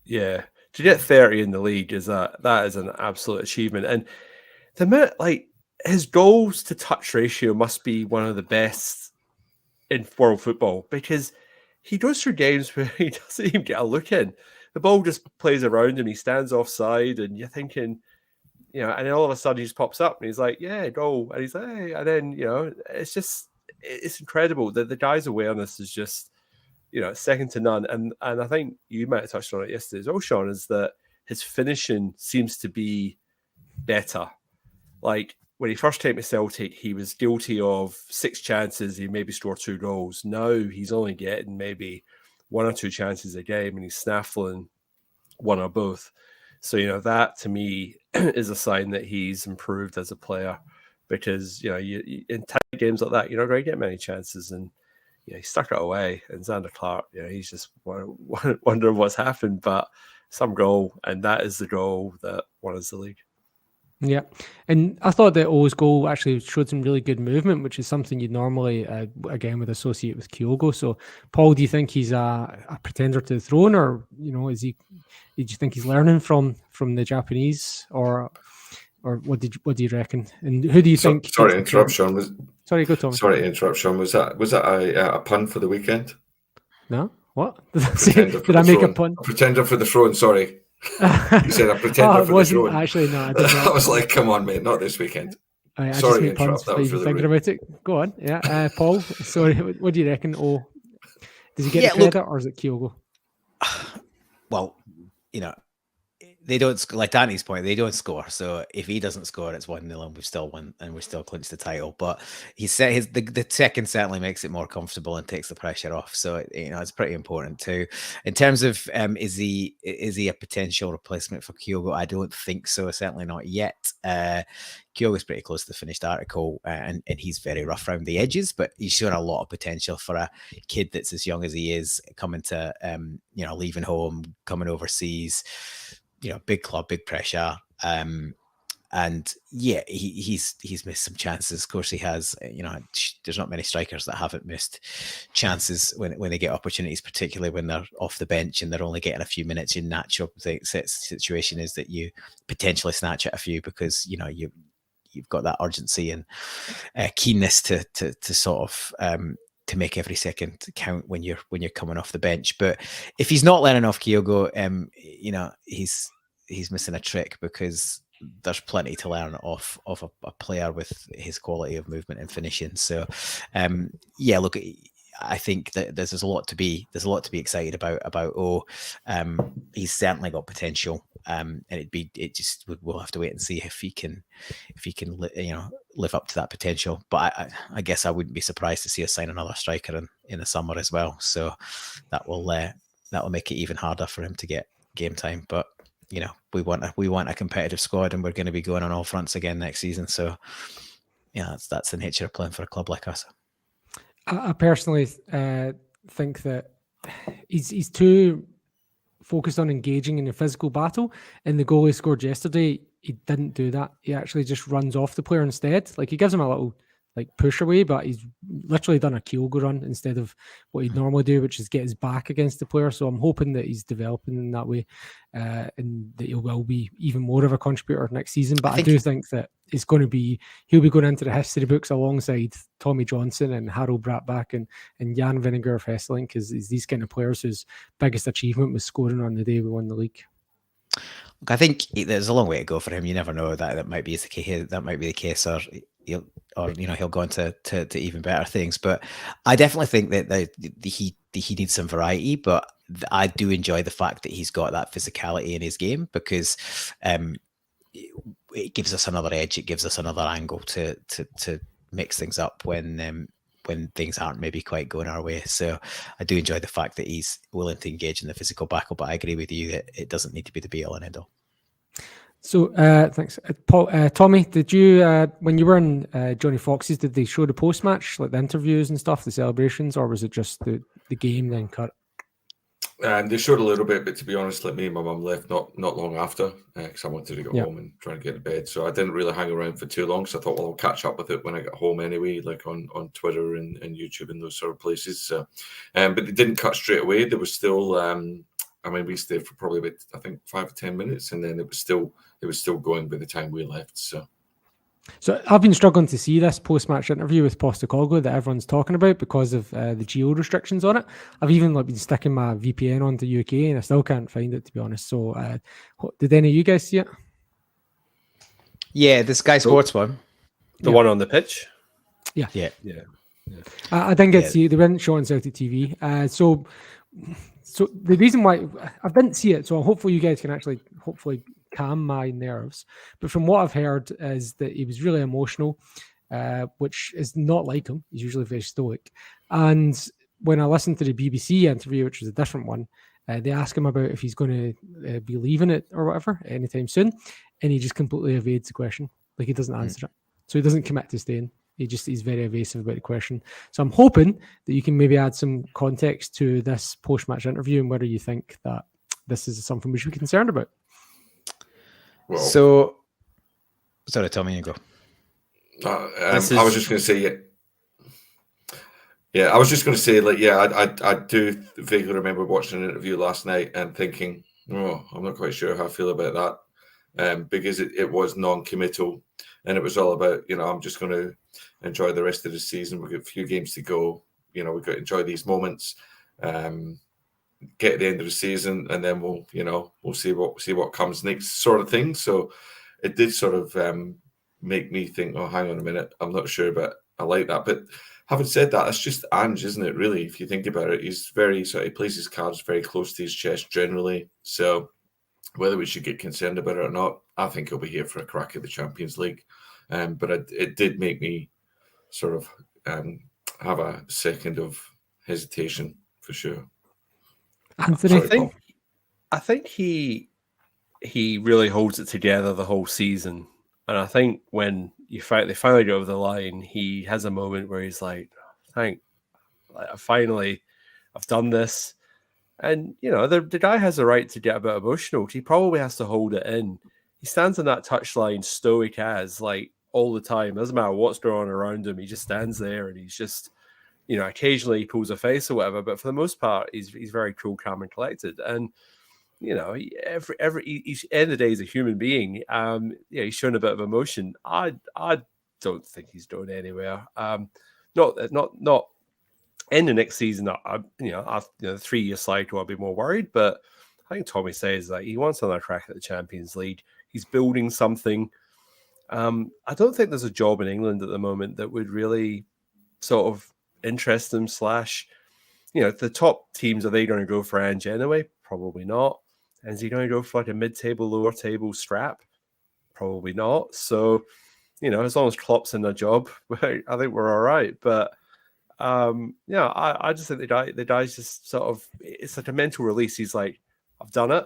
Yeah. To get 30 in the league that is an absolute achievement. And the minute, like, his goals to touch ratio must be one of the best in world football, because he goes through games where he doesn't even get a look in. The ball just plays around him, he stands offside, and you're thinking, you know, and then all of a sudden he just pops up and he's like, yeah, goal. And he's like, hey, and then, you know, it's incredible that the guy's awareness is just, you know, second to none. And I think you might have touched on it yesterday as well, Sean, is that his finishing seems to be better. Like, when he first came to Celtic, he was guilty of 6 chances. He maybe scored 2 goals. Now he's only getting maybe 1 or 2 chances a game, and he's snaffling 1 or both. So, you know, that to me is a sign that he's improved as a player, because, you know, you in tight games like that, you're not going to get many chances. And, you know, he stuck it away. And Xander Clark, you know, he's just wondering what's happened, but some goal, and that is the goal that won us the league. Yeah, and I thought that Oh's goal actually showed some really good movement, which is something you'd normally, again, would associate with Kyogo. So, Paul, do you think he's a pretender to the throne, or, you know, do you think he's learning from the Japanese, or what do you reckon? And who do you think? Sorry to interrupt, Sean. Sorry, go Tom. Sorry to interrupt, Sean. Was that a pun for the weekend? No, what did I say? Did I make a pun? A pretender for the throne. Sorry. You said a pretender for the throne. Actually, no, I did not. I was like, come on, mate, not this weekend. I sorry to interrupt. That was really thinking about it. Go on. Yeah, Paul, sorry, what do you reckon? Oh, does he get the credit, or is it Kyogo? Well, you know, they don't, like Danny's point, they don't score. So if he doesn't score, it's 1-0 and we've still won and we still clinched the title. But he said the second certainly makes it more comfortable and takes the pressure off. So, you know, it's pretty important too. In terms of is he a potential replacement for Kyogo? I don't think so. Certainly not yet. Kyogo's pretty close to the finished article, and he's very rough around the edges, but he's shown a lot of potential for a kid that's as young as he is, coming to you know, leaving home, coming overseas. You know, big club, big pressure. And yeah, he's missed some chances. Of course he has. You know, there's not many strikers that haven't missed chances when they get opportunities, particularly when they're off the bench and they're only getting a few minutes. Your natural situation is that you potentially snatch at a few, because, you know, you've got that urgency and keenness to sort of to make every second count when you're coming off the bench. But if he's not learning off Kyogo, you know, he's missing a trick, because there's plenty to learn off of a player with his quality of movement and finishing. So, yeah, look, I think that there's a lot to be excited about. Oh, he's certainly got potential, and we'll have to wait and see if he can you know, live up to that potential. But I guess I wouldn't be surprised to see us sign another striker in the summer as well. So that will make it even harder for him to get game time. But, you know, we want a competitive squad, and we're going to be going on all fronts again next season. So yeah, that's the nature of playing for a club like us. I personally think that he's too focused on engaging in a physical battle. In the goal he scored yesterday, he didn't do that. He actually just runs off the player instead. Like, he gives him a little like push away, but he's literally done a Kyogo run instead of what he'd normally do, which is get his back against the player. So I'm hoping that he's developing in that way, and that he will be even more of a contributor next season. But I do think that is going to be, he'll be going into the history books alongside Tommy Johnson and Harold Bratback and Jan Vinegar of Hesselink, because these kind of players whose biggest achievement was scoring on the day we won the league. Look, I think there's a long way to go for him. You never know, that might be the case. That might be the case, or he'll go on to even better things. But I definitely think that he needs some variety. But I do enjoy the fact that he's got that physicality in his game, because it gives us another edge. It gives us another angle to mix things up when things aren't maybe quite going our way. So I do enjoy the fact that he's willing to engage in the physical battle, but I agree with you that it doesn't need to be the be all and end all. So thanks, Paul. Tommy, did you when you were in Johnny Fox's, did they show the post match, like the interviews and stuff, the celebrations, or was it just the game then cut? They showed a little bit, but to be honest, like, me and my mum left not long after, because I wanted to go home and try and get to bed. So I didn't really hang around for too long. So I thought, well, I'll catch up with it when I get home anyway, like on Twitter and YouTube and those sort of places. So, but it didn't cut straight away. There was still, we stayed for probably about, I think, 5 or 10 minutes, and then it was still going by the time we left. So I've been struggling to see this post-match interview with Postecoglou that everyone's talking about because of the geo restrictions on it. I've even been sticking my VPN onto UK, and I still can't find it, to be honest. So did any of you guys see it? Yeah, the Sky Sports one. The one on the pitch? Yeah. I didn't get to see it. They weren't showing Celtic TV. So the reason why I didn't see it, so hopefully you guys can actually calm my nerves. But from what I've heard is that he was really emotional, which is not like him. He's usually very stoic. And when I listened to the BBC interview, which was a different one, they asked him about if he's going to be leaving it or whatever anytime soon. And he just completely evades the question. Like, he doesn't answer it. So he doesn't commit to staying. He's very evasive about the question. So I'm hoping that you can maybe add some context to this post-match interview and whether you think that this is something we should be concerned about. Well, so, sorry, Tommy, you go. I was just going to say, I was just going to say, I do vaguely remember watching an interview last night and thinking, I'm not quite sure how I feel about that, because it was non-committal, and it was all about, I'm just going to enjoy the rest of the season. We've got a few games to go. We've got to enjoy these moments. Get at the end of the season, and then we'll see what comes next, sort of thing. So it did sort of make me think, hang on a minute, I'm not sure, but I like that. But having said that, it's just Ange, isn't it, really? If you think about it, he plays his cards very close to his chest generally. So whether we should get concerned about it or not, I think he'll be here for a crack at the Champions League. But it did make me sort of have a second of hesitation for sure. Anthony, I think he really holds it together the whole season, and I think when they finally go over the line, he has a moment where he's like, "I've done this," and the guy has a right to get a bit emotional. He probably has to hold it in. He stands on that touchline stoic as all the time. Doesn't matter what's going on around him. He just stands there, and he's just. Occasionally he pulls a face or whatever, but for the most part, he's very cool, calm, and collected. And he's end of the day, he's a human being. He's shown a bit of emotion. I don't think he's going anywhere. Not in the next season. The 3-year cycle, I'll be more worried. But I think Tommy says that he wants another crack at the Champions League. He's building something. I don't think there's a job in England at the moment that would really sort of interest them / the top teams, are they going to go for Ange anyway? Probably not. And is he going to go for a mid-table, lower table strap? Probably not. So, as long as Klopp's in the job, I think we're all right. But I just think the guy's just sort of, it's like a mental release. He's like, I've done it,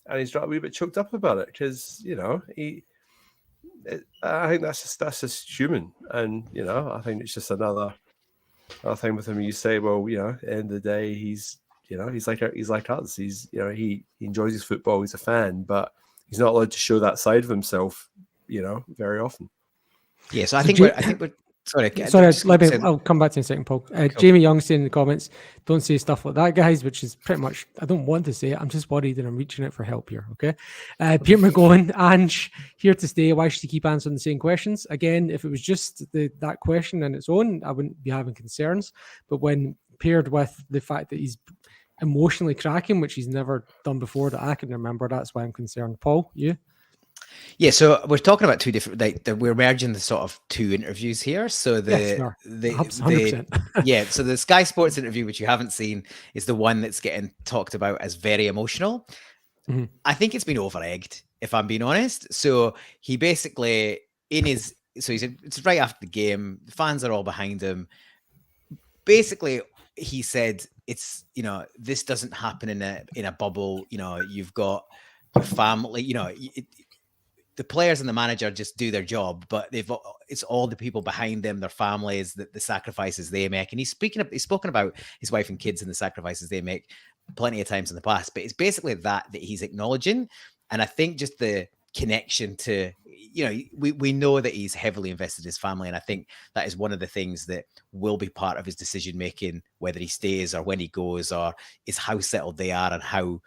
and he's a wee bit choked up about it because I think that's just human, and I think it's just another thing with him. You say, well, at the end of the day, he's like us. He enjoys his football. He's a fan, but he's not allowed to show that side of himself, very often. Yeah, so I think we're Sorry, I'll come back to you in a second, Paul. Cool. Jamie Young saying in the comments, don't say stuff like that, guys, which is pretty much, I don't want to say it. I'm just worried and I'm reaching out for help here, okay? Peter McGowan, Ange, here to stay. Why should you keep answering the same questions? Again, if it was just that question on its own, I wouldn't be having concerns. But when paired with the fact that he's emotionally cracking, which he's never done before that I can remember, that's why I'm concerned. Paul, you? Yeah, so we're talking about two different, we're merging the sort of two interviews here. So the 100%. Yeah, so the Sky Sports interview, which you haven't seen, is the one that's getting talked about as very emotional. Mm-hmm. I think it's been over-egged, if I'm being honest. So he basically, it's right after the game, the fans are all behind him. Basically, he said, it's, this doesn't happen in a bubble. You've got your family, the players and the manager just do their job, but it's all the people behind them, their families, the sacrifices they make. And he's spoken about his wife and kids and the sacrifices they make plenty of times in the past, but it's basically that he's acknowledging. And I think just the connection to, we know that he's heavily invested in his family. And I think that is one of the things that will be part of his decision-making, whether he stays or when he goes, or is how settled they are and how,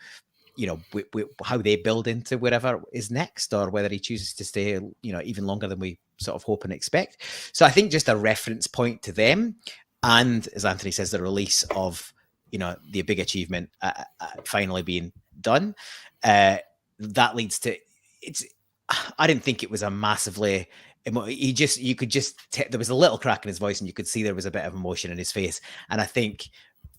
how they build into whatever is next, or whether he chooses to stay, even longer than we sort of hope and expect. So I think just a reference point to them. And as Anthony says, the release of, the big achievement finally being done, that leads to I didn't think it was a massively, you could just, there was a little crack in his voice and you could see there was a bit of emotion in his face. And I think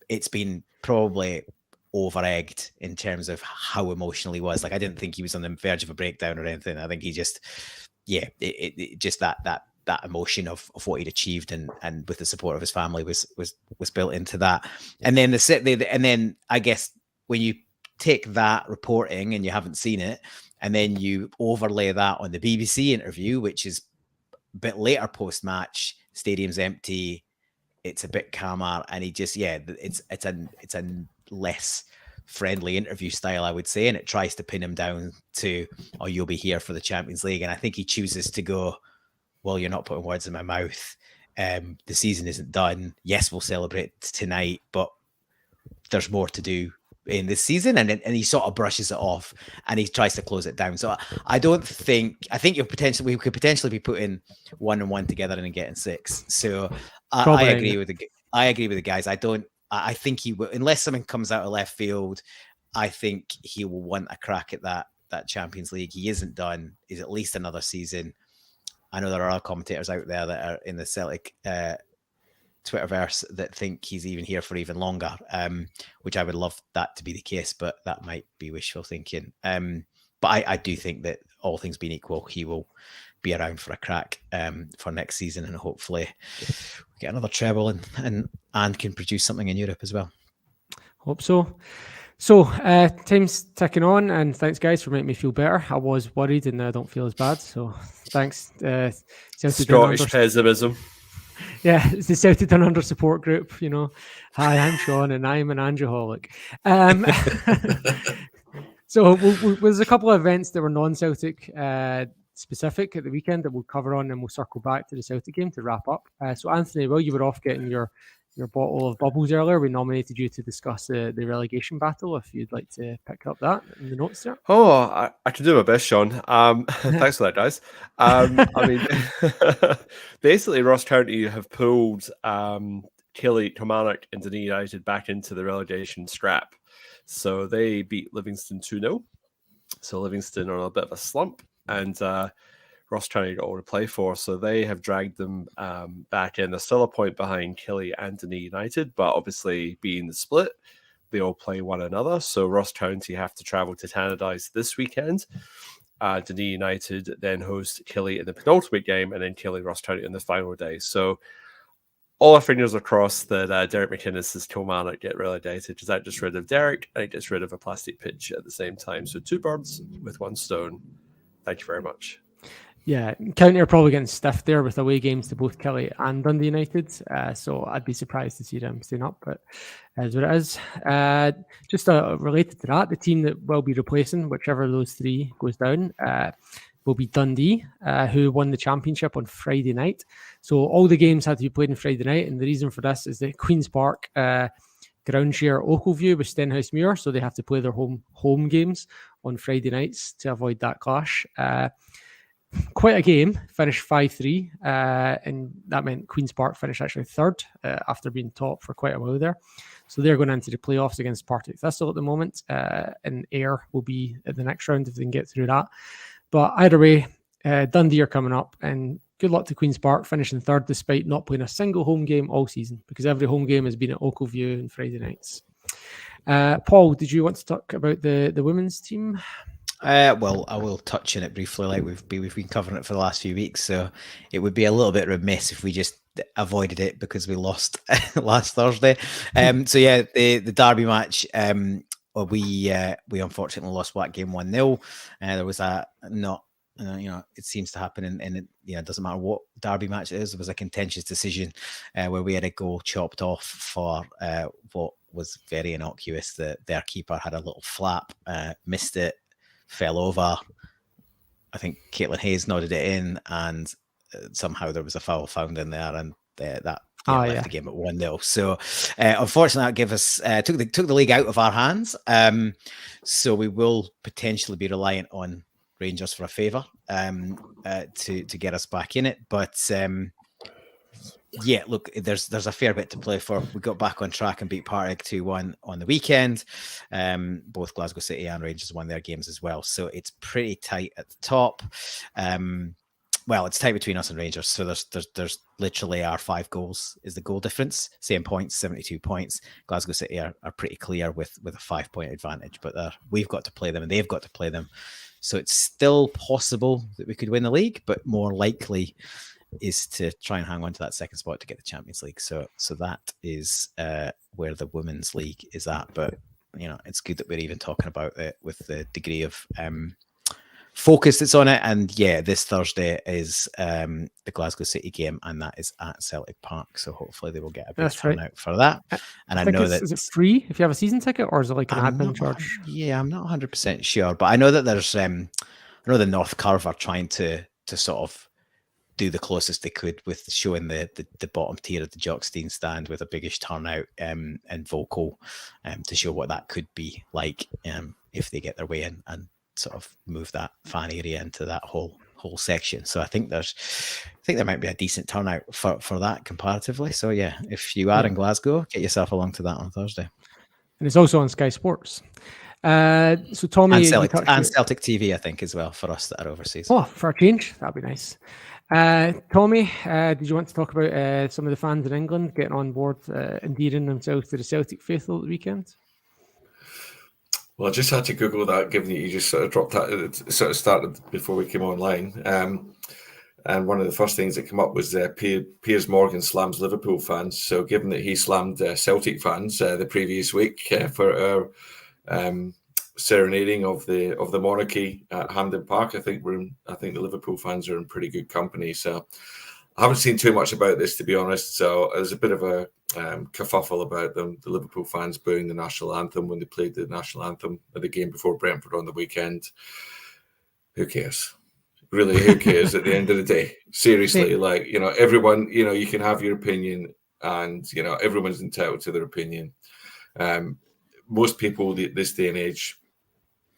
it's been probably over-egged in terms of how emotional he was. Like, I didn't think he was on the verge of a breakdown or anything. I think he just, just that emotion of what he'd achieved and with the support of his family was built into that. And then and then I guess when you take that reporting and you haven't seen it, and then you overlay that on the BBC interview, which is a bit later post-match, stadium's empty, it's a bit calmer, and he just, it's a less friendly interview style, I would say, and it tries to pin him down to, oh, you'll be here for the Champions League. And I think he chooses to go, well, you're not putting words in my mouth. The season isn't done. Yes, we'll celebrate tonight, but there's more to do in this season. And he sort of brushes it off and he tries to close it down. So I think we could potentially be putting 1 and 1 together and getting 6. So I agree with the guys. I think he will, unless something comes out of left field, I think he will want a crack at that Champions League. He isn't done. He's at least another season. I know there are other commentators out there that are in the Celtic Twitterverse that think he's even here for even longer, which I would love that to be the case, but that might be wishful thinking. But I do think that all things being equal, he will be around for a crack for next season, and hopefully get another treble and can produce something in Europe as well. Hope so. So time's ticking on, and thanks guys for making me feel better. I was worried and now I don't feel as bad. So thanks. Scottish pessimism. Yeah, it's the Celtic Down Under support group. Hi, I'm Sean and I'm an Angeaholic. So there's a couple of events that were non-Celtic specific at the weekend that we'll cover on, and we'll circle back to the Celtic game to wrap up. So Anthony, while you were off getting your bottle of bubbles earlier, we nominated you to discuss the relegation battle. If you'd like to pick up that in the notes there. Oh, I can do my best, Sean. Thanks for that, guys. Basically, Ross County have pulled Kilmarnock and Dundee United back into the relegation scrap. So they beat Livingston 2-0. So Livingston are on a bit of a slump, and Ross County got all to play for, so they have dragged them back in. They're still a point behind Killie and Dundee United, but obviously being the split, they all play one another. So Ross County have to travel to Tynecastle this weekend. Dundee United then host Killie in the penultimate game, and then Killie Ross County on the final day. So all our fingers are crossed that Derek McInnes's Kilmarnock get relegated, because that gets rid of Derek and it gets rid of a plastic pitch at the same time. So 2 birds with 1 stone. Thank you very much. Yeah, County are probably getting stiffed there with away games to both Killie and Dundee United. So I'd be surprised to see them staying up, but as what it is. Just related to that, the team that will be replacing whichever of those 3 goes down, will be Dundee, who won the championship on Friday night. So all the games had to be played on Friday night, and the reason for this is that Queen's Park ground share Oakleview with Stenhousemuir, so they have to play their home games on Friday nights to avoid that clash. Quite a game, finished 5-3, and that meant Queen's Park finished actually third after being top for quite a while there. So they're going into the playoffs against Partick Thistle at the moment, and Ayr will be at the next round if they can get through that. But either way, Dundee are coming up, and good luck to Queen's Park finishing third despite not playing a single home game all season, because every home game has been at Oakleview on Friday nights. Paul, did you want to talk about the women's team? Well, I will touch on it briefly, like we've been covering it for the last few weeks. So it would be a little bit remiss if we just avoided it because we lost last Thursday. So yeah, the derby match. We unfortunately lost that game 1-0. There was a not. It seems to happen in it doesn't matter what derby match it is. There was a contentious decision where we had a goal chopped off for what was very innocuous. That their keeper had a little flap, missed it, fell over. I think Caitlin Hayes nodded it in, and somehow there was a foul found in there, and that left the game at 1-0. So unfortunately, that gave us took the league out of our hands. So we will potentially be reliant on Rangers for a favour to get us back in it. But yeah, look, there's a fair bit to play for. We got back on track and beat Partick 2-1 on the weekend. Both Glasgow City and Rangers won their games as well. So it's pretty tight at the top. Well, it's tight between us and Rangers. So there's literally our 5 goals is the goal difference. Same points, 72 points. Glasgow City are pretty clear with a 5-point advantage, but we've got to play them and they've got to play them. So it's still possible that we could win the league, but more likely is to try and hang on to that second spot to get the Champions League. So that is where the women's league is at. But it's good that we're even talking about it with the degree of focus that's on it. And yeah, this Thursday is the Glasgow City game, and that is at Celtic Park. So hopefully they will get a big turnout for that. And I know that is it free if you have a season ticket, or is it like an admin charge? Yeah, I'm not 100% sure, but I know that there's I know the North Curve are trying to sort of do the closest they could with showing the bottom tier of the Jockstein stand with a biggish turnout and vocal to show what that could be like if they get their way in and sort of move that fan area into that whole section. So I think there might be a decent turnout for that comparatively. So yeah, if you are in Glasgow, get yourself along to that on Thursday. And it's also on Sky Sports. So Tommy and Celtic TV, I think, as well for us that are overseas. Oh, for a change, that'd be nice. Tommy, did you want to talk about some of the fans in England getting on board, endearing themselves to the Celtic faithful at the weekend? Well, I just had to Google that, given that you just sort of dropped that, it sort of started before we came online. And one of the first things that came up was Piers Morgan slams Liverpool fans. So given that he slammed Celtic fans the previous week for our serenading of the monarchy at Hampden Park, I think the Liverpool fans are in pretty good company. So I haven't seen too much about this, to be honest. So there's a bit of a kerfuffle about them, the Liverpool fans booing the national anthem when they played the national anthem at the game before Brentford on the weekend. Who cares? Really, who cares at the end of the day? Seriously, everyone, you can have your opinion, and everyone's entitled to their opinion. Most people this day and age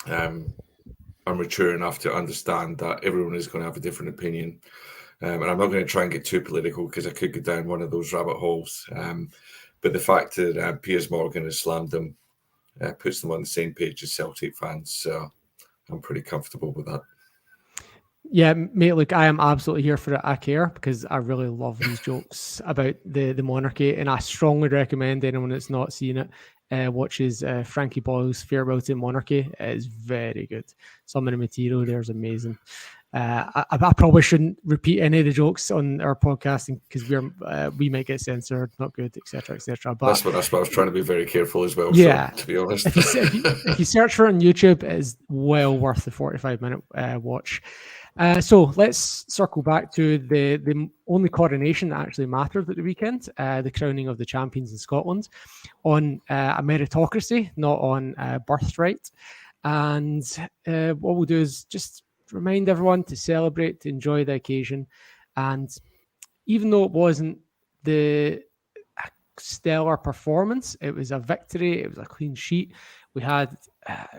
are mature enough to understand that everyone is going to have a different opinion. And I'm not going to try and get too political because I could go down one of those rabbit holes. But the fact that Piers Morgan has slammed them puts them on the same page as Celtic fans. So I'm pretty comfortable with that. Yeah, mate, look, I am absolutely here for it. I care because I really love these jokes about the monarchy, and I strongly recommend anyone that's not seen it watches Frankie Boyle's Farewell to Monarchy. It is very good. Some of the material there is amazing. I probably shouldn't repeat any of the jokes on our podcasting because we might get censored, not good, etc., etc. But that's what I was trying to be very careful as well. Yeah, so, to be honest, if you search for it on YouTube, it is well worth the 45-minute watch. So let's circle back to the only coronation that actually mattered at the weekend, the crowning of the champions in Scotland, on a meritocracy, not on birthright. And what we'll do is just remind everyone to celebrate, to enjoy the occasion. And even though it wasn't the stellar performance, it was a victory, it was a clean sheet. We had,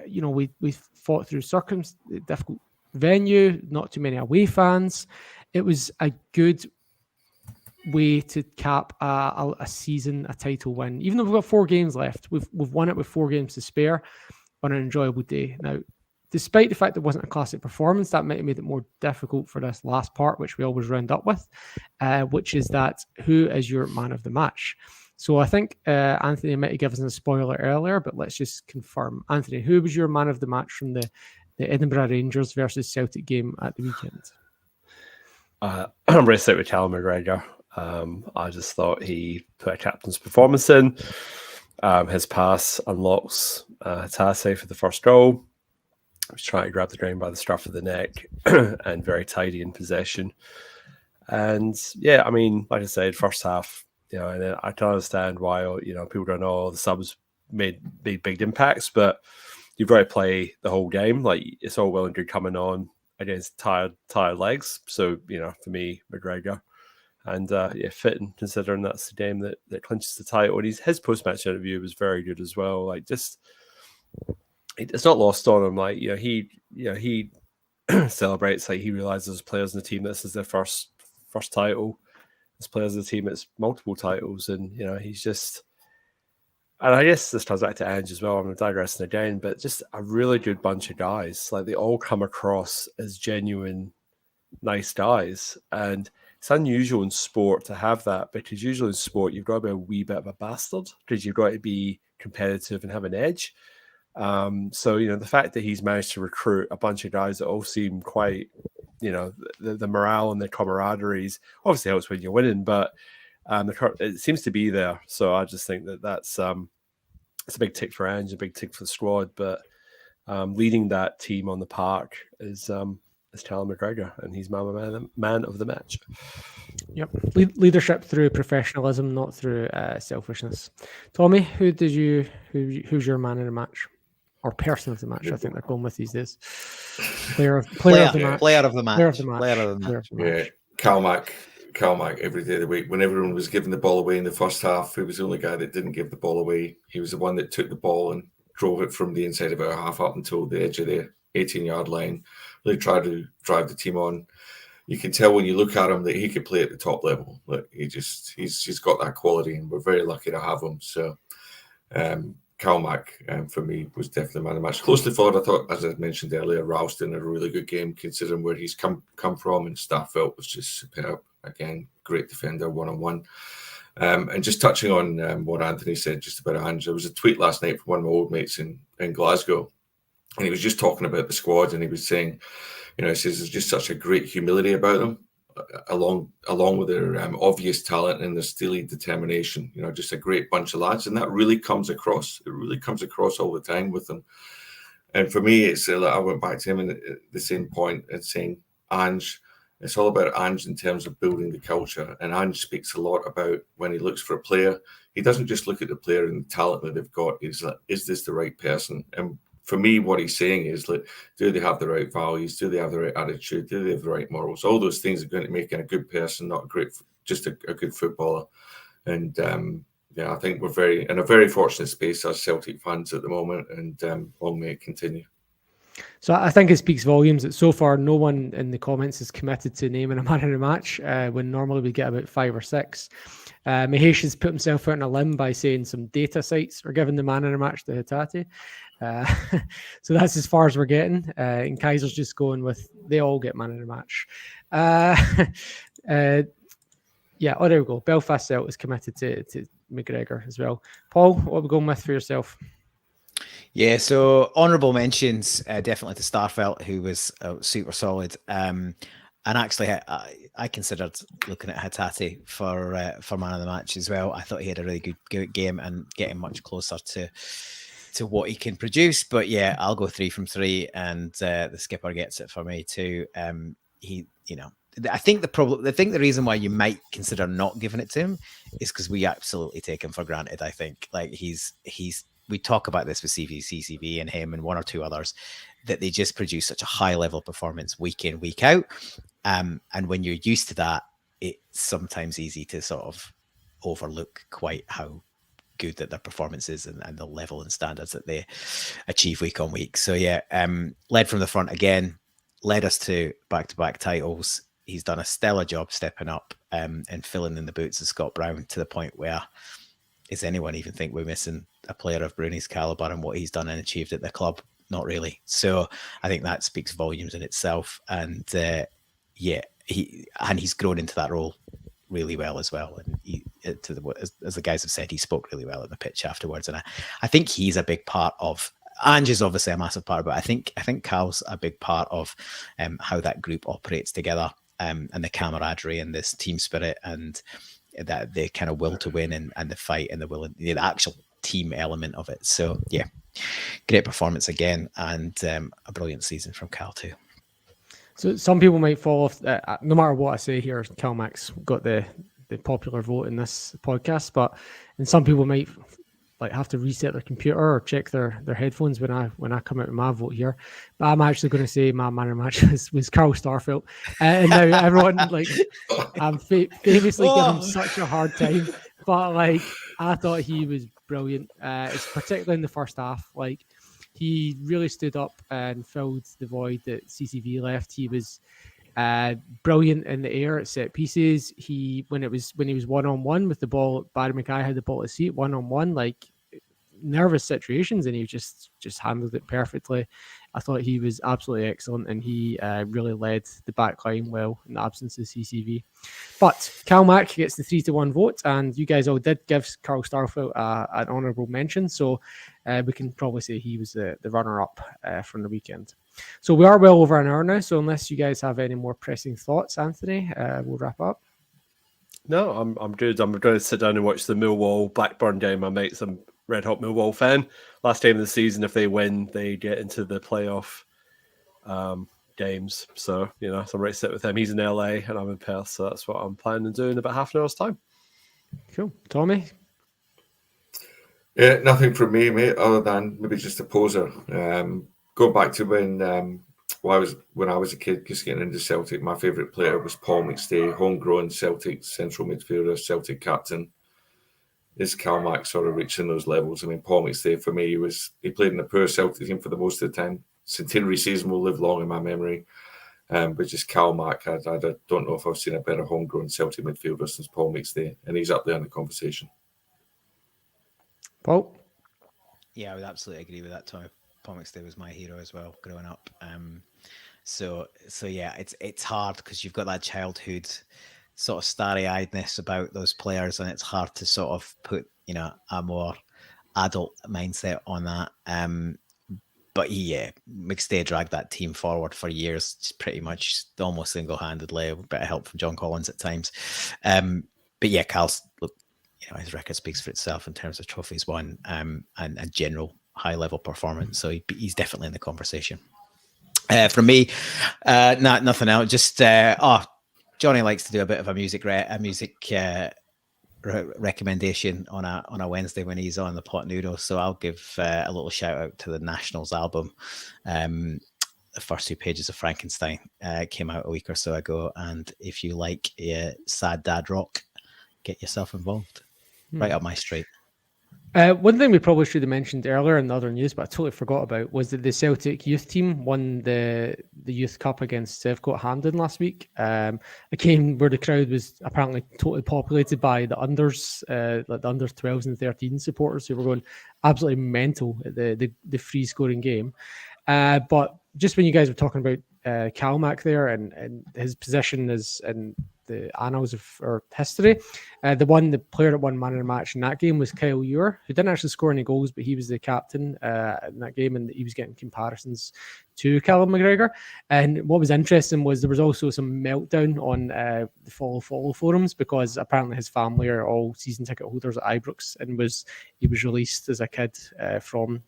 we fought through difficult venue, not too many away fans. It was a good way to cap a season, a title win. Even though we've got 4 games left, we've won it with 4 games to spare on an enjoyable day. Now, despite the fact that it wasn't a classic performance, that might have made it more difficult for this last part, which we always round up with, which is that who is your man of the match? So I think Anthony might have given us a spoiler earlier, but let's just confirm. Anthony, who was your man of the match from the Edinburgh Rangers versus Celtic game at the weekend? I'm going to stick with Callum McGregor. I just thought he put a captain's performance in. His pass unlocks Hatate for the first goal. He was trying to grab the ground by the scruff of the neck and very tidy in possession. And yeah, I mean, like I said, first half, and then I can understand why, people don't know the subs made big impacts, but you've got to play the whole game. Like, it's all well and good coming on against tired legs. So, for me, McGregor. And fitting, considering that's the game that clinches the title. And his post-match interview was very good as well. Like, just, it's not lost on him. Like, he celebrates, like, he realizes as players in the team, this is their first title. As players in the team, it's multiple titles. And, he's just, and I guess this comes back to Ange as well. I'm digressing again, but just a really good bunch of guys. Like, they all come across as genuine, nice guys. And it's unusual in sport to have that, because usually in sport, you've got to be a wee bit of a bastard, because you've got to be competitive and have an edge. So, the fact that he's managed to recruit a bunch of guys that all seem quite, the morale and the camaraderie obviously helps when you're winning, but it seems to be there. So I just think that's it's a big tick for Ange, a big tick for the squad, but leading that team on the park is Callum McGregor, and he's man of the match. Yep, leadership through professionalism, not through selfishness. Tommy, who's your man of the match, or person of the match? I think they're going with these days. Player of the match. Yeah, Calmac every day of the week. When everyone was giving the ball away in the first half, he was the only guy that didn't give the ball away. He was the one that took the ball and drove it from the inside of our half up until the edge of the 18-yard line. Really tried to drive the team on. You can tell when you look at him that he could play at the top level. Like, he's got that quality, and we're very lucky to have him. So, Calmac, for me, was definitely man of the match. Closely followed, I thought, as I mentioned earlier, Ralston had a really good game considering where he's come from, and Starfelt was just superb. Again, great defender, one-on-one. And just touching on what Anthony said just about Ange, there was a tweet last night from one of my old mates in Glasgow, and he was just talking about the squad, and he was saying, he says there's just such a great humility about them, along with their obvious talent and their steely determination. Just a great bunch of lads, and that really comes across. It really comes across all the time with them. And for me, it's I went back to him at the same point and saying, Ange, it's all about Ange in terms of building the culture. And Ange speaks a lot about when he looks for a player, he doesn't just look at the player and the talent that they've got. Is this the right person? And for me, what he's saying is, like, do they have the right values? Do they have the right attitude? Do they have the right morals? All those things are going to make him a good person, not just a good footballer. And I think we're in a very fortunate space as Celtic fans at the moment, and long may it continue. So I think it speaks volumes that so far no one in the comments is committed to naming a man of the match, when normally we get about 5 or 6. Mahesh has put himself out on a limb by saying some data sites are giving the man of the match to Hatate. So that's as far as we're getting. And Kaiser's just going with they all get man of the match. There we go. Belfast Celt is committed to McGregor as well. Paul, what are we going with for yourself? Yeah, so honourable mentions, definitely to Starfelt, who was super solid. And actually, I considered looking at Hatate for man of the match as well. I thought he had a really good game and getting much closer to what he can produce. But yeah, I'll go 3 from 3, and the skipper gets it for me too. I think the reason why you might consider not giving it to him is because we absolutely take him for granted. I think, like, we talk about this with CCV and him and one or two others, that they just produce such a high level performance week in, week out. And when you're used to that, it's sometimes easy to sort of overlook quite how good that their performance is and the level and standards that they achieve week on week. So yeah, led from the front again, led us to back-to-back titles. He's done a stellar job stepping up and filling in the boots of Scott Brown to the point where, is anyone even think we're missing a player of Bruni's caliber and what he's done and achieved at the club? Not really. So I think that speaks volumes in itself. And he's grown into that role really well as well. And as the guys have said, he spoke really well at the pitch afterwards. And I think he's a big part of. Ange is obviously a massive part, but I think Cal's a big part of how that group operates together, and the camaraderie and this team spirit and that the kind of will to win and the fight and the actual team element of it. So yeah, great performance again, and a brilliant season from Cal too. So some people might fall off. No matter what I say here, Cal Max got the popular vote in this podcast, and some people might have to reset their computer or check their headphones when I come out with my vote here. But I'm actually going to say my man of the match was Carl Starfelt. And now everyone I'm famously give him such a hard time, but I thought he was brilliant. It's particularly in the first half. He really stood up and filled the void that CCV left. He was brilliant in the air at set pieces. When he was 1-on-1 with the ball, Barry Mackay had the ball to see it 1-on-1, nervous situations, and he just handled it perfectly. I thought he was absolutely excellent, and he really led the back line well in the absence of CCV. But Cal Mack gets the 3-1 vote, and you guys all did give Carl Starfelt an honourable mention, so we can probably say he was the runner-up from the weekend. So we are well over an hour now, so unless you guys have any more pressing thoughts, Anthony, we'll wrap up. No, I'm good. I'm going to sit down and watch the Millwall Blackburn game. My mate's a red hot Millwall fan. Last game of the season, if they win, they get into the playoff games. So, so I'm ready to sit with him. He's in LA and I'm in Perth, so that's what I'm planning to do in about half an hour's time. Cool. Tommy? Yeah, nothing from me, mate, other than maybe just a poser. Going back to when I was a kid, just getting into Celtic, my favourite player was Paul McStay, homegrown Celtic central midfielder, Celtic captain. Is Cal Mack sort of reaching those levels? I mean, Paul McStay for me, he played in the poor Celtic team for the most of the time. Centenary season will live long in my memory. But just Cal Mack, I don't know if I've seen a better homegrown Celtic midfielder since Paul McStay, and he's up there in the conversation. Paul? Yeah, I would absolutely agree with that, Tommy. Paul McStay was my hero as well growing up. So yeah, it's hard because you've got that childhood sort of starry-eyedness about those players, and it's hard to sort of put a more adult mindset on that. But McStay dragged that team forward for years, pretty much almost single-handedly, with a bit of help from John Collins at times. But yeah, Cal's his record speaks for itself in terms of trophies won and general high-level performance. So he's definitely in the conversation. From me, nothing else. Just Johnny likes to do a bit of a music recommendation on a Wednesday when he's on the Pot Noodle. So I'll give a little shout out to the Nationals album. The first 2 pages of Frankenstein came out a week or so ago, and if you like sad dad rock, get yourself involved. Right up my street. One thing we probably should have mentioned earlier in the other news, but I totally forgot about, was that the Celtic youth team won the Youth Cup against Sevcote Hampden last week. A game where the crowd was apparently totally populated by the unders, like the under 12s and 13 supporters who were going absolutely mental at the free scoring game. But just when you guys were talking about Cal Mack there and his position as in the annals of our history, the player that won man of the match in that game was Kyle Ewer, who didn't actually score any goals, but he was the captain in that game, and he was getting comparisons to Callum McGregor. And what was interesting was there was also some meltdown on the follow forums, because apparently his family are all season ticket holders at Ibrox, and he was released as a kid from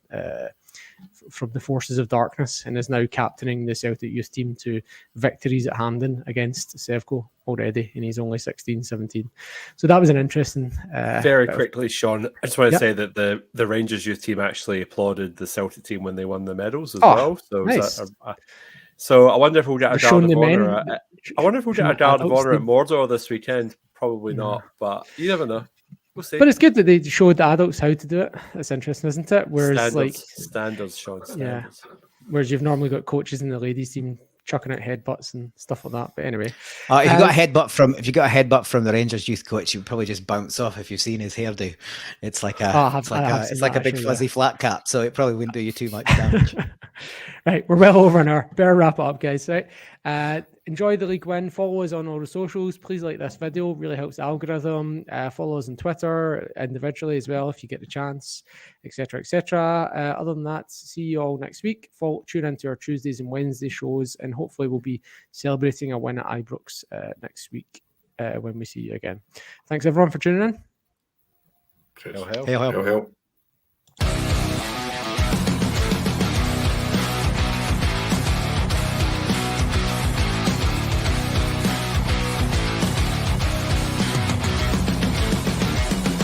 from the forces of darkness and is now captaining the Celtic youth team to victories at Hampden against Sevco already, and he's only 16, 17. So that was an interesting... Very quickly, Sean, I just want to say that the Rangers youth team actually applauded the Celtic team when they won the medals as well. So nice. So I wonder if we'll get a guard of honor. I wonder if we'll get a guard of honor team. at Mordor this weekend. Probably not, but you never know. We'll see. But it's good that they showed the adults how to do it. That's interesting, isn't it? Whereas standards, Sean. Standards. Yeah. Whereas you've normally got coaches in the ladies team chucking out headbutts and stuff like that. But anyway, if you got a headbutt from the Rangers youth coach, you would probably just bounce off if you've seen his hairdo. It's like a big fuzzy flat cap, so it probably wouldn't do you too much damage. Right, we're well over an hour. Better wrap it up, guys. Right, enjoy the league win. Follow us on all the socials. Please like this video; really helps the algorithm. Follow us on Twitter individually as well if you get the chance, etc., etc. Other than that, see you all next week. Tune into our Tuesdays and Wednesday shows, and hopefully we'll be celebrating a win at Ibrox next week when we see you again. Thanks everyone for tuning in. Hail, hail.